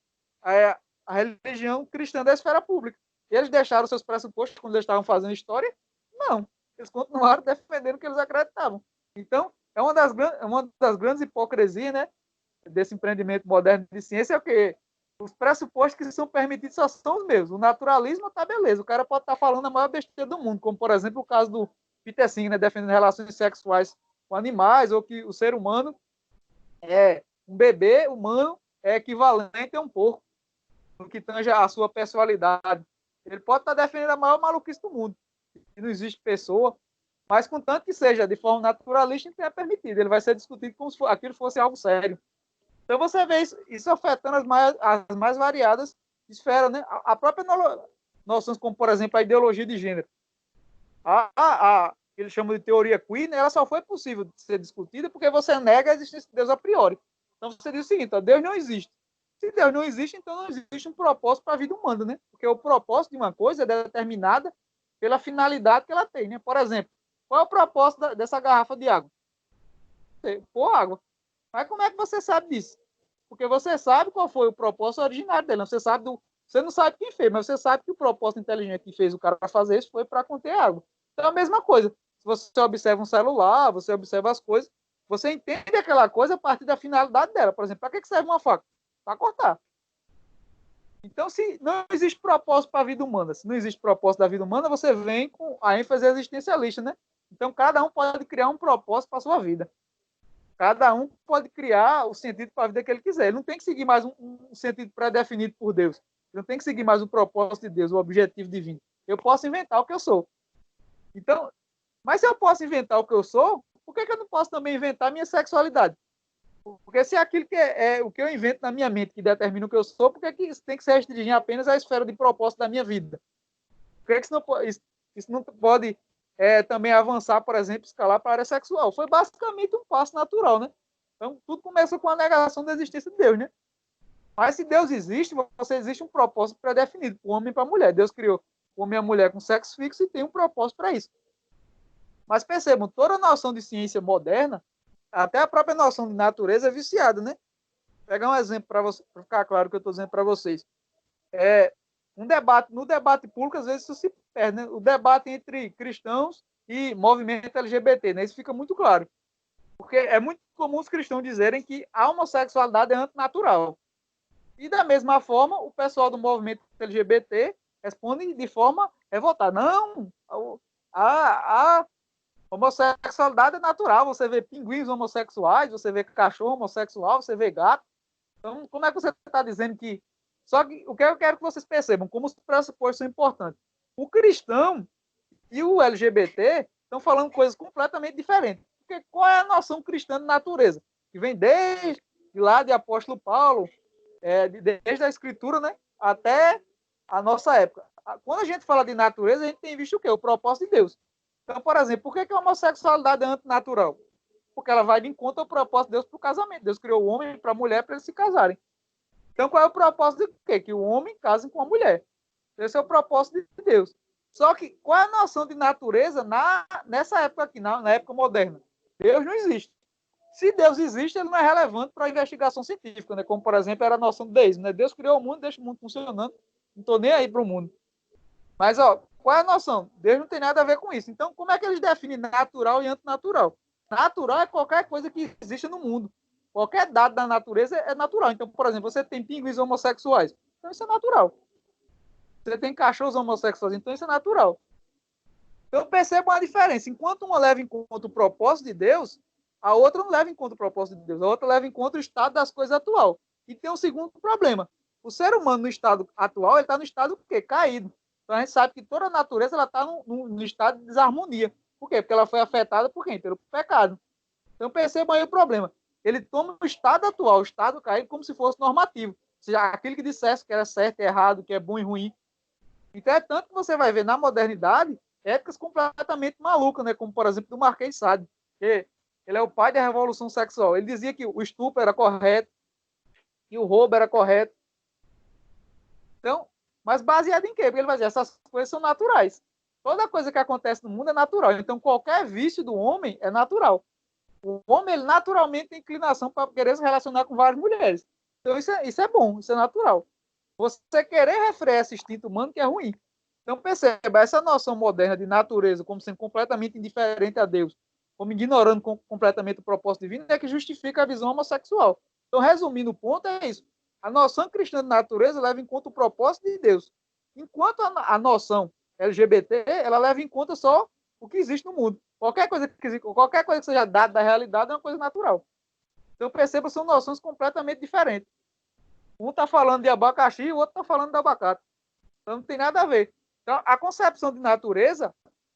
a religião cristã da esfera pública. Eles deixaram seus pressupostos quando eles estavam fazendo história? Não. Eles continuaram defendendo o que eles acreditavam. Então, é uma das grandes hipocrisias, né, desse empreendimento moderno de ciência, é o quê? Os pressupostos que são permitidos só são os mesmos. O naturalismo tá beleza. O cara pode estar falando a maior besteira do mundo, como, por exemplo, o caso do Peter Singer, né, defendendo relações sexuais com animais, ou que o ser humano um bebê humano é equivalente a um porco, no que tange a sua pessoalidade. Ele pode estar defendendo a maior maluquice do mundo, e não existe pessoa, mas contanto que seja de forma naturalista, então é permitido. Ele vai ser discutido como se aquilo fosse algo sério. Então você vê isso afetando as mais variadas esferas, né? A própria noções como, por exemplo, a ideologia de gênero. Que eles chamam de teoria queer, né? Ela só foi possível de ser discutida porque você nega a existência de Deus a priori. Então você diz o seguinte, ó, Deus não existe. Se Deus não existe, então não existe um propósito para a vida humana, né? Porque o propósito de uma coisa é determinada pela finalidade que ela tem, né? Por exemplo, qual é o propósito dessa garrafa de água? Pôr água. Mas como é que você sabe disso? Porque você sabe qual foi o propósito originário dele. Você não sabe quem fez, mas você sabe que o propósito inteligente que fez o cara fazer isso foi para conter água. Então é a mesma coisa. Se você observa um celular, você observa as coisas, você entende aquela coisa a partir da finalidade dela. Por exemplo, para que serve uma faca? Para cortar. Então, se não existe propósito para a vida humana, se não existe propósito da vida humana, você vem com a ênfase existencialista, né? Então, cada um pode criar um propósito para a sua vida. Cada um pode criar o sentido para a vida que ele quiser. Ele não tem que seguir mais um sentido pré-definido por Deus. Ele não tem que seguir mais o propósito de Deus, o objetivo divino. Eu posso inventar o que eu sou. Então, mas se eu posso inventar o que eu sou, por que eu não posso também inventar a minha sexualidade? Porque se é aquilo que é o que eu invento na minha mente que determina o que eu sou, por que isso tem que se restringir apenas à esfera de propósito da minha vida? Por que isso não pode também avançar, por exemplo, escalar para a área sexual? Foi basicamente um passo natural, né? Então, tudo começa com a negação da existência de Deus, né? Mas se Deus existe, existe um propósito pré-definido para o homem e para a mulher. Deus criou o homem e a mulher com sexo fixo e tem um propósito para isso. Mas percebam, toda a noção de ciência moderna, até a própria noção de natureza é viciada, né? Vou pegar um exemplo para ficar claro o que eu estou dizendo para vocês. No debate público, às vezes isso se perde, né? O debate entre cristãos e movimento LGBT, né? Isso fica muito claro. Porque é muito comum os cristãos dizerem que a homossexualidade é antinatural. E da mesma forma, o pessoal do movimento LGBT responde de forma revoltada. Não, a homossexualidade é natural. Você vê pinguins homossexuais, você vê cachorro homossexual, você vê gato. Então, como é que você está dizendo que... Só que o que eu quero que vocês percebam, como os pressupostos são importantes. O cristão e o LGBT estão falando coisas completamente diferentes. Porque qual é a noção cristã de natureza? Que vem desde lá de apóstolo Paulo, desde a escritura, né, até a nossa época. Quando a gente fala de natureza, a gente tem visto o quê? O propósito de Deus. Então, por exemplo, por que a homossexualidade é antinatural? Porque ela vai de encontro ao propósito de Deus para o casamento. Deus criou o homem para a mulher para eles se casarem. Então, qual é o propósito de quê? Que o homem case com a mulher. Esse é o propósito de Deus. Só que qual é a noção de natureza nessa época aqui, na época moderna? Deus não existe. Se Deus existe, ele não é relevante para a investigação científica, né? Como, por exemplo, era a noção do deísmo, né? Deus criou o mundo, deixa o mundo funcionando, não estou nem aí para o mundo. Mas, qual é a noção? Deus não tem nada a ver com isso. Então, como é que eles definem natural e antinatural? Natural é qualquer coisa que existe no mundo. Qualquer dado da natureza é natural. Então, por exemplo, você tem pinguins homossexuais. Então, isso é natural. Você tem cachorros homossexuais. Então, isso é natural. Então, percebam a diferença. Enquanto uma leva em conta o propósito de Deus, a outra não leva em conta o propósito de Deus. A outra leva em conta o estado das coisas atual. E tem um segundo problema. O ser humano no estado atual, ele está no estado o quê? Caído. Então a gente sabe que toda a natureza está no estado de desarmonia. Por quê? Porque ela foi afetada por quem? Pelo pecado. Então percebam aí o problema. Ele toma o estado atual, o estado caído, como se fosse normativo. Ou seja, aquilo que dissesse que era certo e errado, que é bom e ruim. Então é tanto que você vai ver na modernidade éticas completamente malucas, né? Como, por exemplo, do Marquês de Sade, que ele é o pai da revolução sexual. Ele dizia que o estupro era correto, que o roubo era correto. Então, mas baseado em quê? Porque ele vai dizer, essas coisas são naturais. Toda coisa que acontece no mundo é natural. Então, qualquer vício do homem é natural. O homem, ele naturalmente tem inclinação para querer se relacionar com várias mulheres. Então, isso é bom, isso é natural. Você querer refrear esse instinto humano que é ruim. Então, perceba, essa noção moderna de natureza como sendo completamente indiferente a Deus, como ignorando completamente o propósito divino, é que justifica a visão homossexual. Então, resumindo o ponto, é isso. A noção cristã de natureza leva em conta o propósito de Deus. Enquanto a noção LGBT, ela leva em conta só o que existe no mundo. Qualquer coisa que seja dada da realidade é uma coisa natural. Então, perceba, são noções completamente diferentes. Um está falando de abacaxi e o outro está falando de abacate. Então não tem nada a ver. Então, a concepção de natureza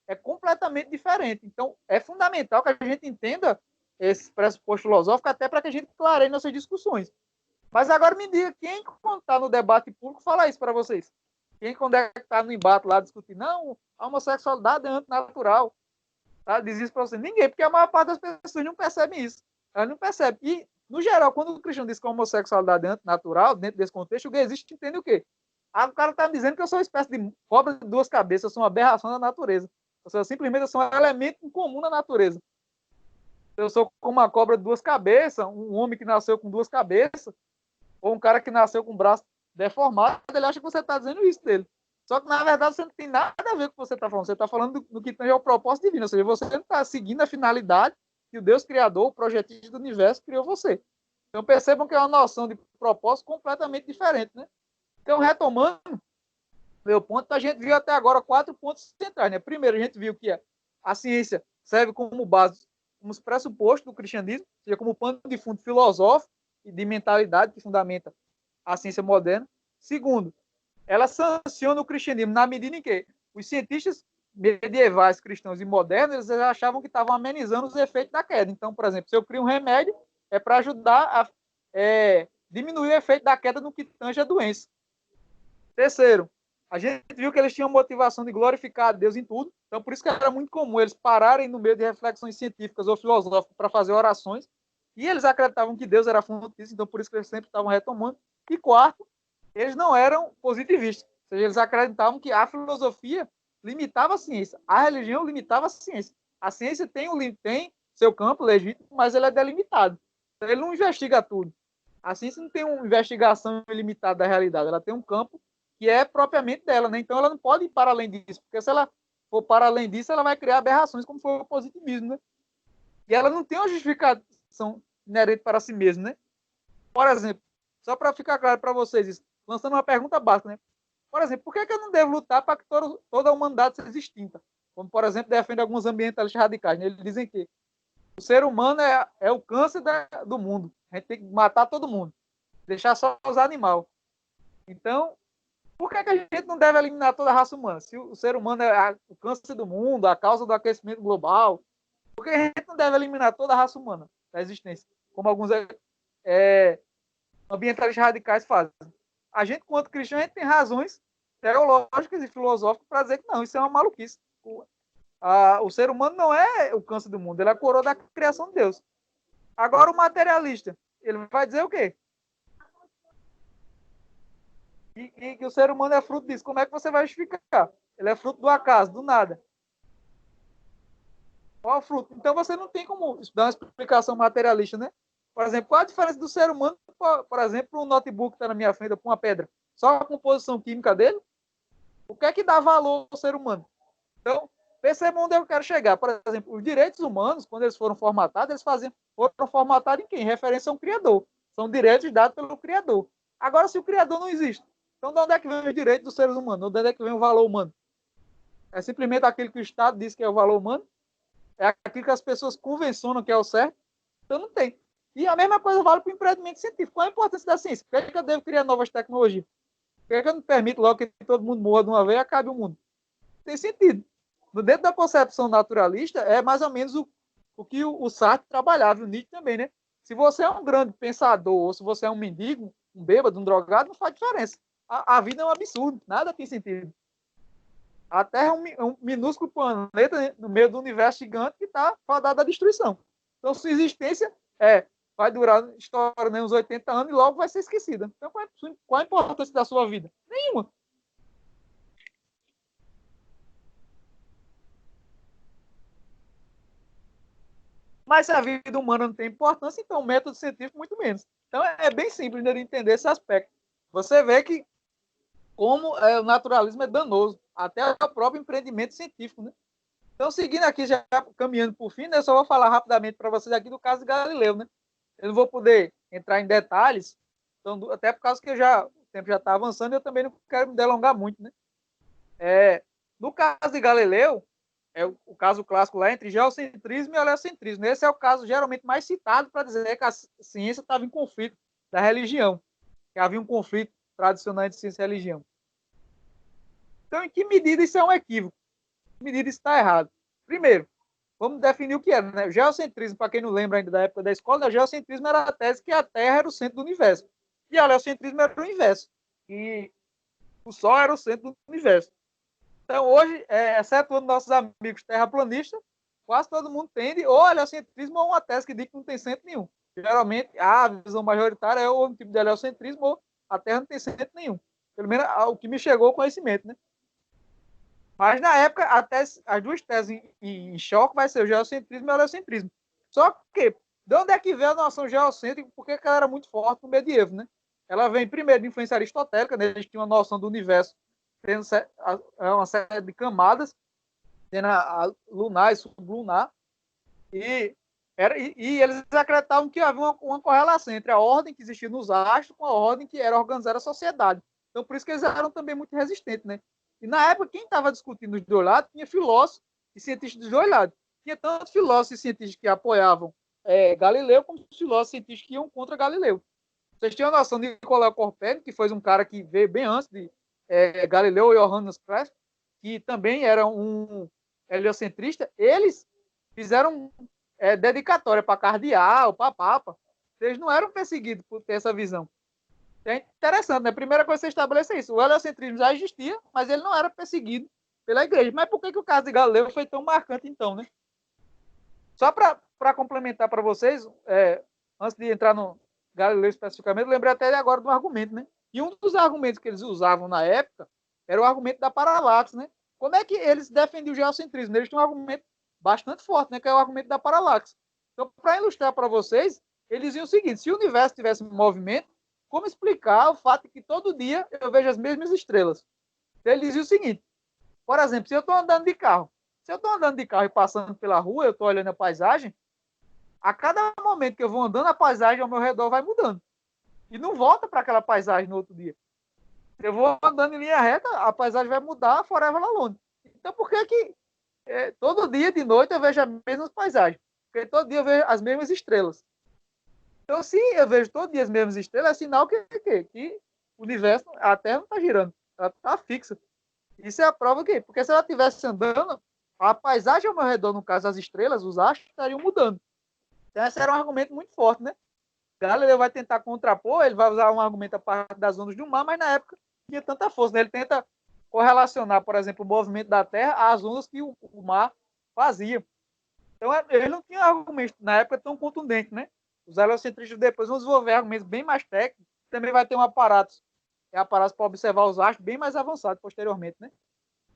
é completamente diferente. Então, é fundamental que a gente entenda esse pressuposto filosófico até para que a gente clareie nossas discussões. Mas agora me diga, quem quando está no debate público fala isso para vocês? Quem quando está no embate lá discutindo, não, a homossexualidade é antinatural. Tá? Diz isso para vocês. Ninguém, porque a maior parte das pessoas não percebe isso. Elas não percebem. E, no geral, quando o cristão diz que a homossexualidade é antinatural, dentro desse contexto, o que existe entende o quê? O cara está me dizendo que eu sou uma espécie de cobra de duas cabeças, eu sou uma aberração da natureza. Ou seja, simplesmente eu sou um elemento incomum na natureza. Eu sou como uma cobra de duas cabeças, um homem que nasceu com duas cabeças, ou um cara que nasceu com o braço deformado, ele acha que você está dizendo isso dele. Só que, na verdade, você não tem nada a ver com o que você está falando. Você está falando do que tem o propósito divino. Ou seja, você não está seguindo a finalidade que o Deus Criador, o projetista do universo, criou você. Então, percebam que é uma noção de propósito completamente diferente, né? Então, retomando meu ponto, a gente viu até agora 4 pontos centrais, né? Primeiro, a gente viu que a ciência serve como base, como pressuposto do cristianismo, ou seja, como pano de fundo filosófico e de mentalidade que fundamenta a ciência moderna. Segundo, ela sanciona o cristianismo na medida em que os cientistas medievais, cristãos e modernos, eles achavam que estavam amenizando os efeitos da queda. Então, por exemplo, se eu crio um remédio, é para ajudar a diminuir o efeito da queda no que tange a doença. Terceiro, a gente viu que eles tinham motivação de glorificar a Deus em tudo, então por isso que era muito comum eles pararem no meio de reflexões científicas ou filosóficas para fazer orações, e eles acreditavam que Deus era fonte disso, então por isso que eles sempre estavam retomando. E quarto, eles não eram positivistas, ou seja, eles acreditavam que a filosofia limitava a ciência, a religião limitava a ciência. A ciência tem seu campo legítimo, mas ele é delimitado. Então, ele não investiga tudo. A ciência não tem uma investigação ilimitada da realidade, ela tem um campo que é propriamente dela, né? Então ela não pode ir para além disso, porque se ela for para além disso, ela vai criar aberrações, como foi o positivismo, né? E ela não tem uma justificação inerente para si mesma, né? Por exemplo, só para ficar claro para vocês isso, lançando uma pergunta básica, né? Por exemplo, por que eu não devo lutar para que toda a humanidade seja extinta? Como, por exemplo, defende alguns ambientalistas radicais, né? Eles dizem que o ser humano é o câncer do mundo. A gente tem que matar todo mundo, deixar só os animais. Então, por que a gente não deve eliminar toda a raça humana? Se o ser humano é o câncer do mundo, a causa do aquecimento global, por que a gente não deve eliminar toda a raça humana da existência? Como alguns ambientalistas radicais fazem. A gente, quanto cristão, a gente tem razões teológicas e filosóficas para dizer que não, isso é uma maluquice. O ser humano não é o câncer do mundo, ele é a coroa da criação de Deus. Agora, o materialista, ele vai dizer o quê? E que o ser humano é fruto disso. Como é que você vai justificar? Ele é fruto do acaso, do nada. Qual é o fruto? Então você não tem como dar uma explicação materialista, né? Por exemplo, qual a diferença do ser humano, por exemplo, um notebook que está na minha frente com uma pedra? Só a composição química dele? O que é que dá valor ao ser humano? Então, percebam onde eu quero chegar. Por exemplo, os direitos humanos, quando eles foram formatados, foram formatados em quem? Em referência a um criador. São direitos dados pelo criador. Agora, se o criador não existe, então de onde é que vem os direitos dos seres humanos? De onde é que vem o valor humano? É simplesmente aquilo que o Estado diz que é o valor humano? É aquilo que as pessoas convencionam que é o certo? Então não tem. E a mesma coisa vale para o empreendimento científico. Qual a importância da ciência? Por que eu devo criar novas tecnologias? Por que eu não permito logo que todo mundo morra de uma vez e acabe o mundo? Tem sentido. Dentro da concepção naturalista, é mais ou menos o que o Sartre trabalhava, o Nietzsche também, né? Se você é um grande pensador, ou se você é um mendigo, um bêbado, um drogado, não faz diferença. A vida é um absurdo, nada tem sentido. A Terra é um minúsculo planeta, né, no meio do universo gigante que está fadado à destruição. Então, sua existência vai durar, estoura, né, uns 80 anos e logo vai ser esquecida. Então, qual a importância da sua vida? Nenhuma. Mas se a vida humana não tem importância, então o método científico muito menos. Então é bem simples de entender esse aspecto. Você vê que como o naturalismo é danoso, até o próprio empreendimento científico, né? Então, seguindo aqui, já caminhando por fim, né, eu só vou falar rapidamente para vocês aqui do caso de Galileu, né? Eu não vou poder entrar em detalhes, então, até por causa que o tempo já está avançando e eu também não quero me delongar muito, né? No caso de Galileu, é o caso clássico lá entre geocentrismo e heliocentrismo. Esse é o caso geralmente mais citado para dizer que a ciência estava em conflito da religião. que havia um conflito tradicional entre ciência e religião. Então, em que medida isso é um equívoco? Em que medida isso está errado? Primeiro, vamos definir o que era, né? O geocentrismo, para quem não lembra ainda da época da escola, o geocentrismo era a tese que a Terra era o centro do universo. E o heliocentrismo era o inverso. E o Sol era o centro do universo. Então, hoje, exceto nossos amigos terraplanistas, quase todo mundo tende ou heliocentrismo ou uma tese que diz que não tem centro nenhum. Geralmente, a visão majoritária é o tipo de heliocentrismo ou a Terra não tem centro nenhum. Pelo menos o que me chegou ao conhecimento, né? Mas, na época, as duas teses em choque vai ser o geocentrismo e o heliocentrismo. Só que, de onde é que veio a noção geocêntrica? Porque ela era muito forte no medievo, né? Ela vem, primeiro, de influência aristotélica, né? Eles tinham uma noção do universo tendo uma série de camadas, tendo a lunar e sublunar, e eles acreditavam que havia uma correlação entre a ordem que existia nos astros com a ordem que era organizada a sociedade. Então, por isso que eles eram também muito resistentes, né? E na época, quem estava discutindo dos dois lados, tinha filósofos e cientistas dos dois lados. Tinha tanto filósofos e cientistas que apoiavam Galileu, como filósofos e cientistas que iam contra Galileu. Vocês têm a noção de Nicolau Copérnico, que foi um cara que veio bem antes de Galileu e Johannes Kepler, que também era um heliocentrista. Eles fizeram dedicatória para cardeal, para papa. Eles não eram perseguidos por ter essa visão. É interessante, né? A primeira coisa que você estabelece é isso. O heliocentrismo já existia, mas ele não era perseguido pela igreja. Mas por que o caso de Galileu foi tão marcante, então, né? Só para complementar para vocês, antes de entrar no Galileu especificamente, eu lembrei até agora de um argumento, né? E um dos argumentos que eles usavam na época era o argumento da paralaxe, né? Como é que eles defendiam o geocentrismo? Eles tinham um argumento bastante forte, né? Que é o argumento da paralaxe. Então, para ilustrar para vocês, eles diziam o seguinte: se o universo tivesse movimento, como explicar o fato de que todo dia eu vejo as mesmas estrelas? Então, ele dizia o seguinte: por exemplo, se eu estou andando de carro, e passando pela rua, eu estou olhando a paisagem, a cada momento que eu vou andando, a paisagem ao meu redor vai mudando. E não volta para aquela paisagem no outro dia. Eu vou andando em linha reta, a paisagem vai mudar forever alone. Então, por que todo dia de noite eu vejo as mesmas paisagens? Porque todo dia eu vejo as mesmas estrelas. Então, se eu vejo todo dia as mesmas estrelas, é sinal que o universo, a Terra não está girando, ela está fixa. Isso é a prova que, porque se ela estivesse andando, a paisagem ao meu redor, no caso as estrelas, os astros, estariam mudando. Então, esse era um argumento muito forte, né? Galileu vai tentar contrapor, ele vai usar um argumento a partir das ondas do mar, mas na época não tinha tanta força, né? Ele tenta correlacionar, por exemplo, o movimento da Terra às ondas que o mar fazia. Então, ele não tinha argumento na época tão contundente, né? Os heliocentristas depois vão desenvolver argumentos bem mais técnicos, também vai ter um aparato para observar os astros bem mais avançado posteriormente, né?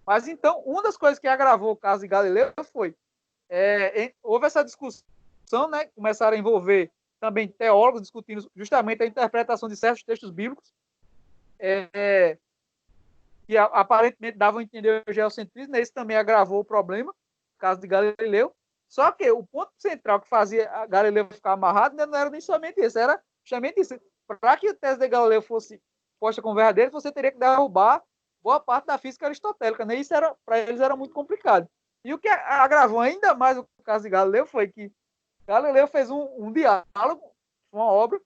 Mas então, uma das coisas que agravou o caso de Galileu foi houve essa discussão, né? Começaram a envolver também teólogos discutindo justamente a interpretação de certos textos bíblicos que aparentemente davam a entender o geocentrismo, né? Isso também agravou o problema, no caso de Galileu. Só que o ponto central que fazia a Galileu ficar amarrado não era nem somente isso, era justamente isso. Para que a tese de Galileu fosse posta como verdadeira, você teria que derrubar boa parte da física aristotélica, né? Isso para eles era muito complicado. E o que agravou ainda mais o caso de Galileu foi que Galileu fez um diálogo, uma obra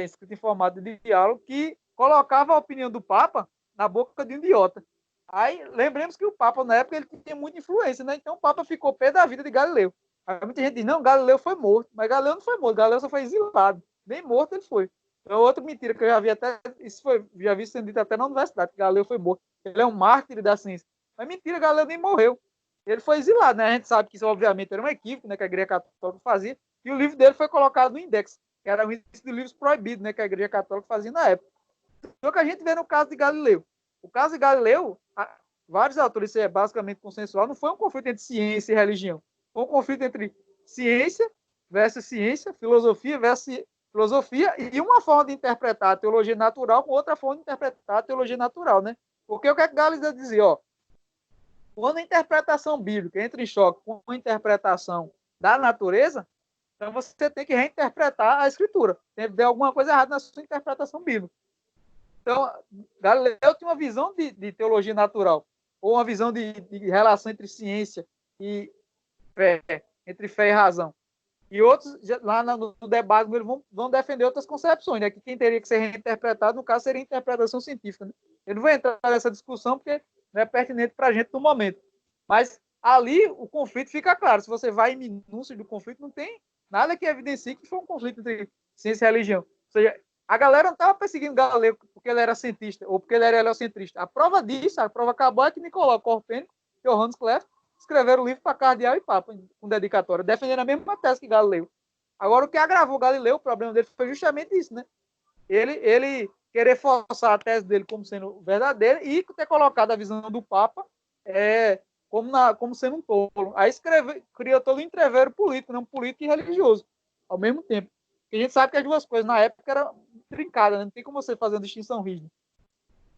escrita em formato de diálogo, que colocava a opinião do Papa na boca de um idiota. Aí, lembremos que o Papa, na época, ele tinha muita influência, né? Então, o Papa ficou pé da vida de Galileu. Aí, muita gente diz, não, Galileu foi morto. Mas Galileu não foi morto, Galileu só foi exilado. Nem morto ele foi. É outra mentira que eu já vi até, já vi sendo dito até na universidade, que Galileu foi morto. Ele é um mártir da ciência. Mas mentira, Galileu nem morreu. Ele foi exilado, né? A gente sabe que isso, obviamente, era um equívoco, né? Que a Igreja Católica fazia. E o livro dele foi colocado no Index, que era um índice de livros proibidos, né? Que a Igreja Católica fazia na época. Então, o que a gente vê no caso de Galileu. O caso de Galileu, vários autores, isso é basicamente consensual, não foi um conflito entre ciência e religião. Foi um conflito entre ciência versus ciência, filosofia versus filosofia, e uma forma de interpretar a teologia natural com outra forma de interpretar a teologia natural, né? Porque o que Galileu dizia, ó, quando a interpretação bíblica entra em choque com a interpretação da natureza, então você tem que reinterpretar a escritura. Tem que ter alguma coisa errada na sua interpretação bíblica. Então, Galileu tinha uma visão de teologia natural, ou uma visão de relação entre ciência e fé, entre fé e razão. E outros, lá no debate, eles vão defender outras concepções, né? Que quem teria que ser reinterpretado, no caso, seria a interpretação científica. Né? Eu não vou entrar nessa discussão, porque não é pertinente para a gente no momento. Mas ali o conflito fica claro. Se você vai em minúcias do conflito, não tem nada que evidencie que foi um conflito entre ciência e religião. Ou seja, a galera não estava perseguindo Galileu porque ele era cientista ou porque ele era heliocentrista. A prova disso, a prova acabou é que Nicolau Copérnico e Johannes Kepler escreveram o livro para cardeal e papa, com dedicatória, defendendo a mesma tese que Galileu. Agora, o que agravou Galileu, o problema dele foi justamente isso, né? Ele querer forçar a tese dele como sendo verdadeira e ter colocado a visão do Papa como sendo um tolo. Aí criou todo um entreveiro político, né? Um político e religioso, ao mesmo tempo. Porque a gente sabe que as duas coisas na época eram trincadas, né? Não tem como você fazer uma distinção rígida.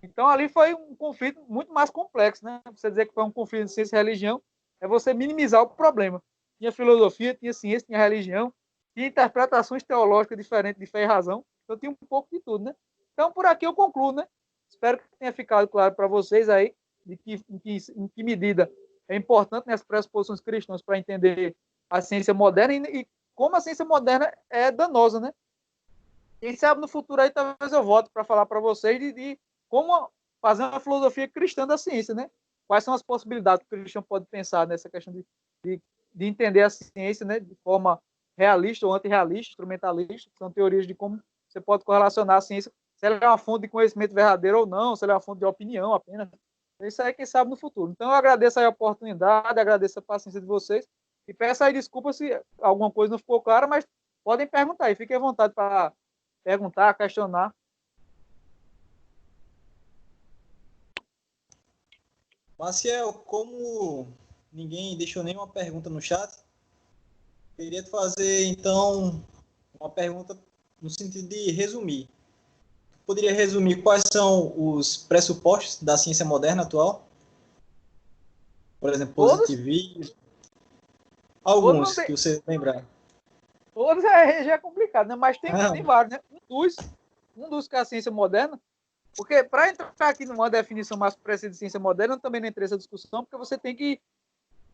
Então, ali foi um conflito muito mais complexo, né? Você dizer que foi um conflito de ciência e religião é você minimizar o problema. Tinha filosofia, tinha ciência, tinha religião, tinha interpretações teológicas diferentes de fé e razão. Então, tinha um pouco de tudo, né? Então, por aqui eu concluo, né? Espero que tenha ficado claro para vocês aí em que medida é importante, né, as pressuposições cristãs para entender a ciência moderna e como a ciência moderna é danosa, né? Quem sabe no futuro aí talvez eu volte para falar para vocês de como fazer uma filosofia cristã da ciência, né? Quais são as possibilidades que o cristão pode pensar nessa questão de entender a ciência, né, de forma realista ou antirrealista, instrumentalista, que são teorias de como você pode correlacionar a ciência, se ela é uma fonte de conhecimento verdadeiro ou não, se ela é uma fonte de opinião apenas. Isso aí, quem sabe, no futuro. Então, eu agradeço aí a oportunidade, agradeço a paciência de vocês e peço aí desculpa se alguma coisa não ficou clara, mas podem perguntar aí, fiquem à vontade para perguntar, questionar. Maciel, como ninguém deixou nenhuma pergunta no chat, queria te fazer, então, uma pergunta no sentido de resumir. Poderia resumir quais são os pressupostos da ciência moderna atual? Por exemplo, Todos, positivismo, todos não alguns tem, que você lembrar. todos já é complicado, né? Mas tem vários, né? Um dos que é a ciência moderna, porque para entrar aqui numa definição mais precisa de ciência moderna, eu também não entrei nessa discussão, porque você tem que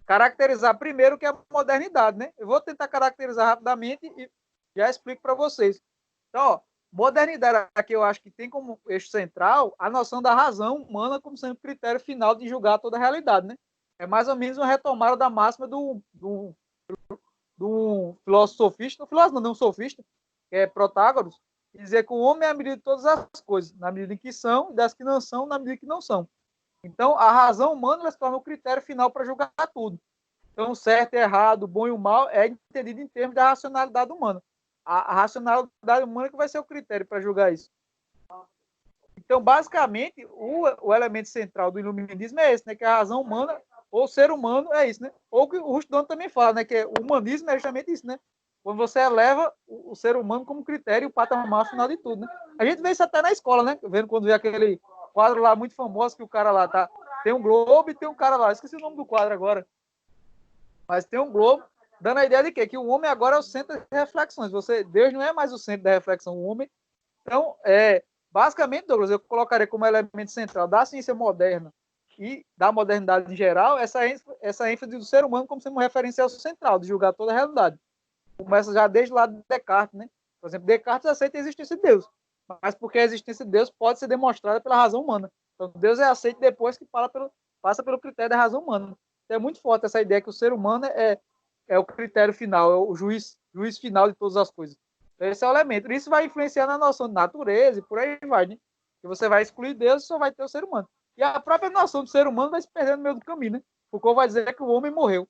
caracterizar primeiro o que é a modernidade, né? Eu vou tentar caracterizar rapidamente e já explico para vocês. Então, ó, modernidade aqui eu acho que tem como eixo central a noção da razão humana como sendo critério final de julgar toda a realidade, né? É mais ou menos uma retomada da máxima do filósofo sofista, não sofista, que é Protágoras, e dizer que o homem é a medida de todas as coisas, na medida em que são, e das que não são, na medida em que não são. Então, a razão humana se torna o critério final para julgar tudo. Então, certo e errado, bom e o mal é entendido em termos da racionalidade humana. A racionalidade humana que vai ser o critério para julgar isso. Então, basicamente, o elemento central do iluminismo é esse, né? Que a razão humana, ou ser humano, é isso, né? Ou que o Rushdon também fala, né? Que o humanismo é justamente isso, né? Quando você eleva o ser humano como critério, o patamar final de tudo, né? A gente vê isso até na escola, né? Vendo quando vê aquele quadro lá muito famoso que o cara lá tá... Tem um globo e tem um cara lá. Esqueci o nome do quadro agora. Mas tem um globo dando a ideia de quê? Que o homem agora é o centro das reflexões. Deus não é mais o centro da reflexão, o homem. Então, basicamente, Douglas, eu colocaria como elemento central da ciência moderna e da modernidade em geral essa ênfase do ser humano como sendo um referencial central de julgar toda a realidade. Começa já desde lá de Descartes, né? Por exemplo, Descartes aceita a existência de Deus, mas porque a existência de Deus pode ser demonstrada pela razão humana. Então, Deus é aceito depois que passa pelo critério da razão humana. Então, é muito forte essa ideia que o ser humano é o critério final, é o juiz final de todas as coisas. Então, esse é o elemento. Isso vai influenciar na noção de natureza e por aí vai, né? Que você vai excluir Deus e só vai ter o ser humano. E a própria noção do ser humano vai se perder no meio do caminho, né? Foucault vai dizer que o homem morreu.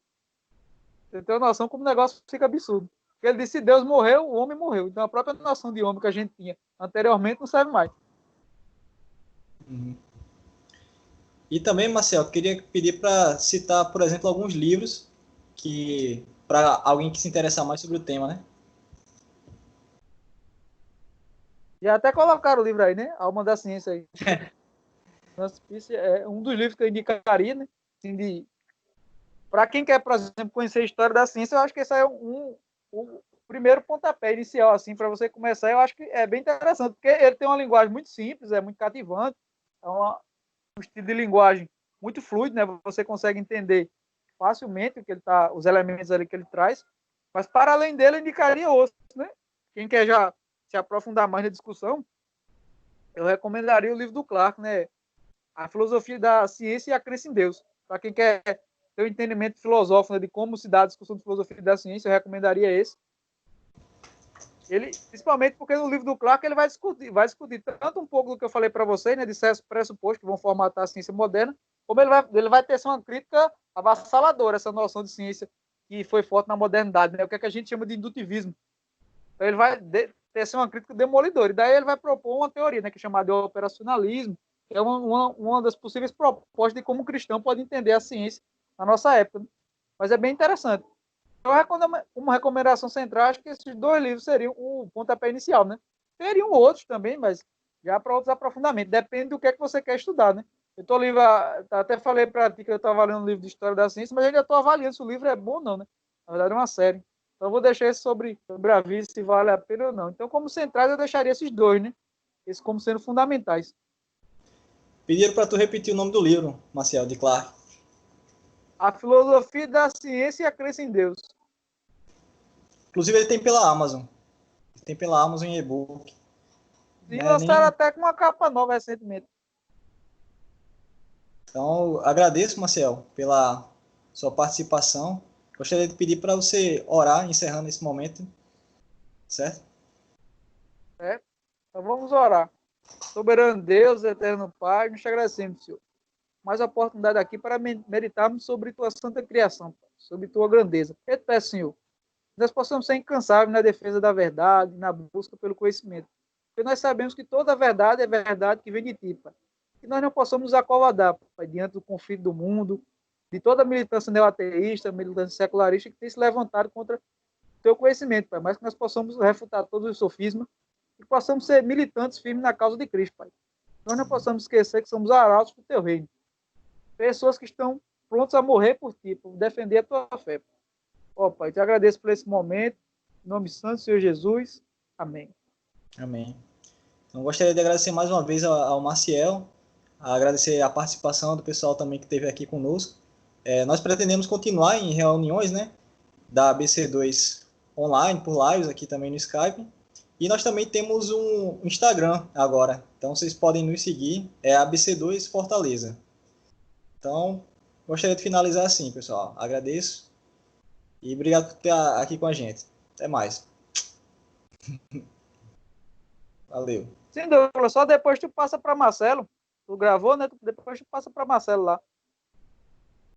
Você tem uma noção como o negócio fica absurdo. Ele disse: se Deus morreu, o homem morreu. Então a própria noção de homem que a gente tinha anteriormente não serve mais. Uhum. E também, Marcel, queria pedir para citar, por exemplo, alguns livros que para alguém que se interessar mais sobre o tema, né? E até colocaram o livro aí, né? Alma da Ciência aí. É um dos livros que eu indicaria, né? Assim, para quem quer, por exemplo, conhecer a história da ciência, eu acho que esse é o primeiro pontapé inicial, assim, para você começar. Eu acho que é bem interessante, porque ele tem uma linguagem muito simples, é muito cativante, é um estilo de linguagem muito fluido, né? Você consegue entender facilmente os elementos ali que ele traz. Mas, para além dele, eu indicaria outros, né? Quem quer já se aprofundar mais na discussão, eu recomendaria o livro do Clarke, né? A Filosofia da Ciência e a Crença em Deus. Para quem quer ter um entendimento filosófico, né, de como se dá a discussão de filosofia da ciência, eu recomendaria esse. Ele, principalmente porque no livro do Clarke ele vai discutir tanto um pouco do que eu falei para vocês, né, de certos pressupostos que vão formatar a ciência moderna, como ele vai ter uma crítica avassaladora, essa noção de ciência que foi forte na modernidade, né, o que, é que a gente chama de indutivismo. Então ele vai ter uma crítica demolidora, e daí ele vai propor uma teoria, né, que é chamada de operacionalismo, que é uma das possíveis propostas de como o cristão pode entender a ciência na nossa época. Né? Mas é bem interessante. Eu recomendo, como recomendação central, acho que esses dois livros seriam o pontapé inicial, né? Teriam outros também, mas já para outros aprofundamentos. Depende do que é que você quer estudar, né? Eu tô livro, até falei para ti que eu estava lendo um livro de História da Ciência, mas eu ainda estou avaliando se o livro é bom ou não, né? Na verdade é uma série. Então eu vou deixar esse sobre a vida, se vale a pena ou não. Então, como centrais, eu deixaria esses dois, né? Esses como sendo fundamentais. Pediram para tu repetir o nome do livro, Marcial, de Clarke. A Filosofia da Ciência e a Crença em Deus. Inclusive ele tem pela Amazon. Tem pela Amazon em e-book. E Né? lançaram até com uma capa nova recentemente. Então, agradeço, Marcel, pela sua participação. Gostaria de pedir para você orar, encerrando esse momento, certo? Certo? Então vamos orar. Soberano Deus, eterno Pai, nos agradecemos, Senhor. Mais a oportunidade aqui para meditarmos sobre tua santa criação, Pai, sobre tua grandeza. Eu te peço, Senhor, que nós possamos ser incansáveis na defesa da verdade, na busca pelo conhecimento. Porque nós sabemos que toda a verdade é verdade que vem de ti, Pai. Que nós não possamos nos acovardar, Pai, diante do conflito do mundo, de toda a militância neoateísta, militância secularista que tem se levantado contra o teu conhecimento, Pai. Mas que nós possamos refutar todos os sofismas e que possamos ser militantes firmes na causa de Cristo, Pai. Nós não possamos esquecer que somos arautos do teu reino. Pessoas que estão prontas a morrer por ti, por defender a tua fé. Ó, Pai, te agradeço por esse momento. Em nome santo do Senhor Jesus. Amém. Amém. Então, gostaria de agradecer mais uma vez ao Maciel, agradecer a participação do pessoal também que esteve aqui conosco. Nós pretendemos continuar em reuniões, né, da ABC2 online, por lives aqui também no Skype. E nós também temos um Instagram agora, então vocês podem nos seguir, é ABC2 Fortaleza. Então, gostaria de finalizar assim, pessoal. Agradeço e obrigado por estar aqui com a gente. Até mais. Valeu. Sim, Douglas, só depois tu passa para Marcelo. Tu gravou, né? Depois tu passa para Marcelo lá.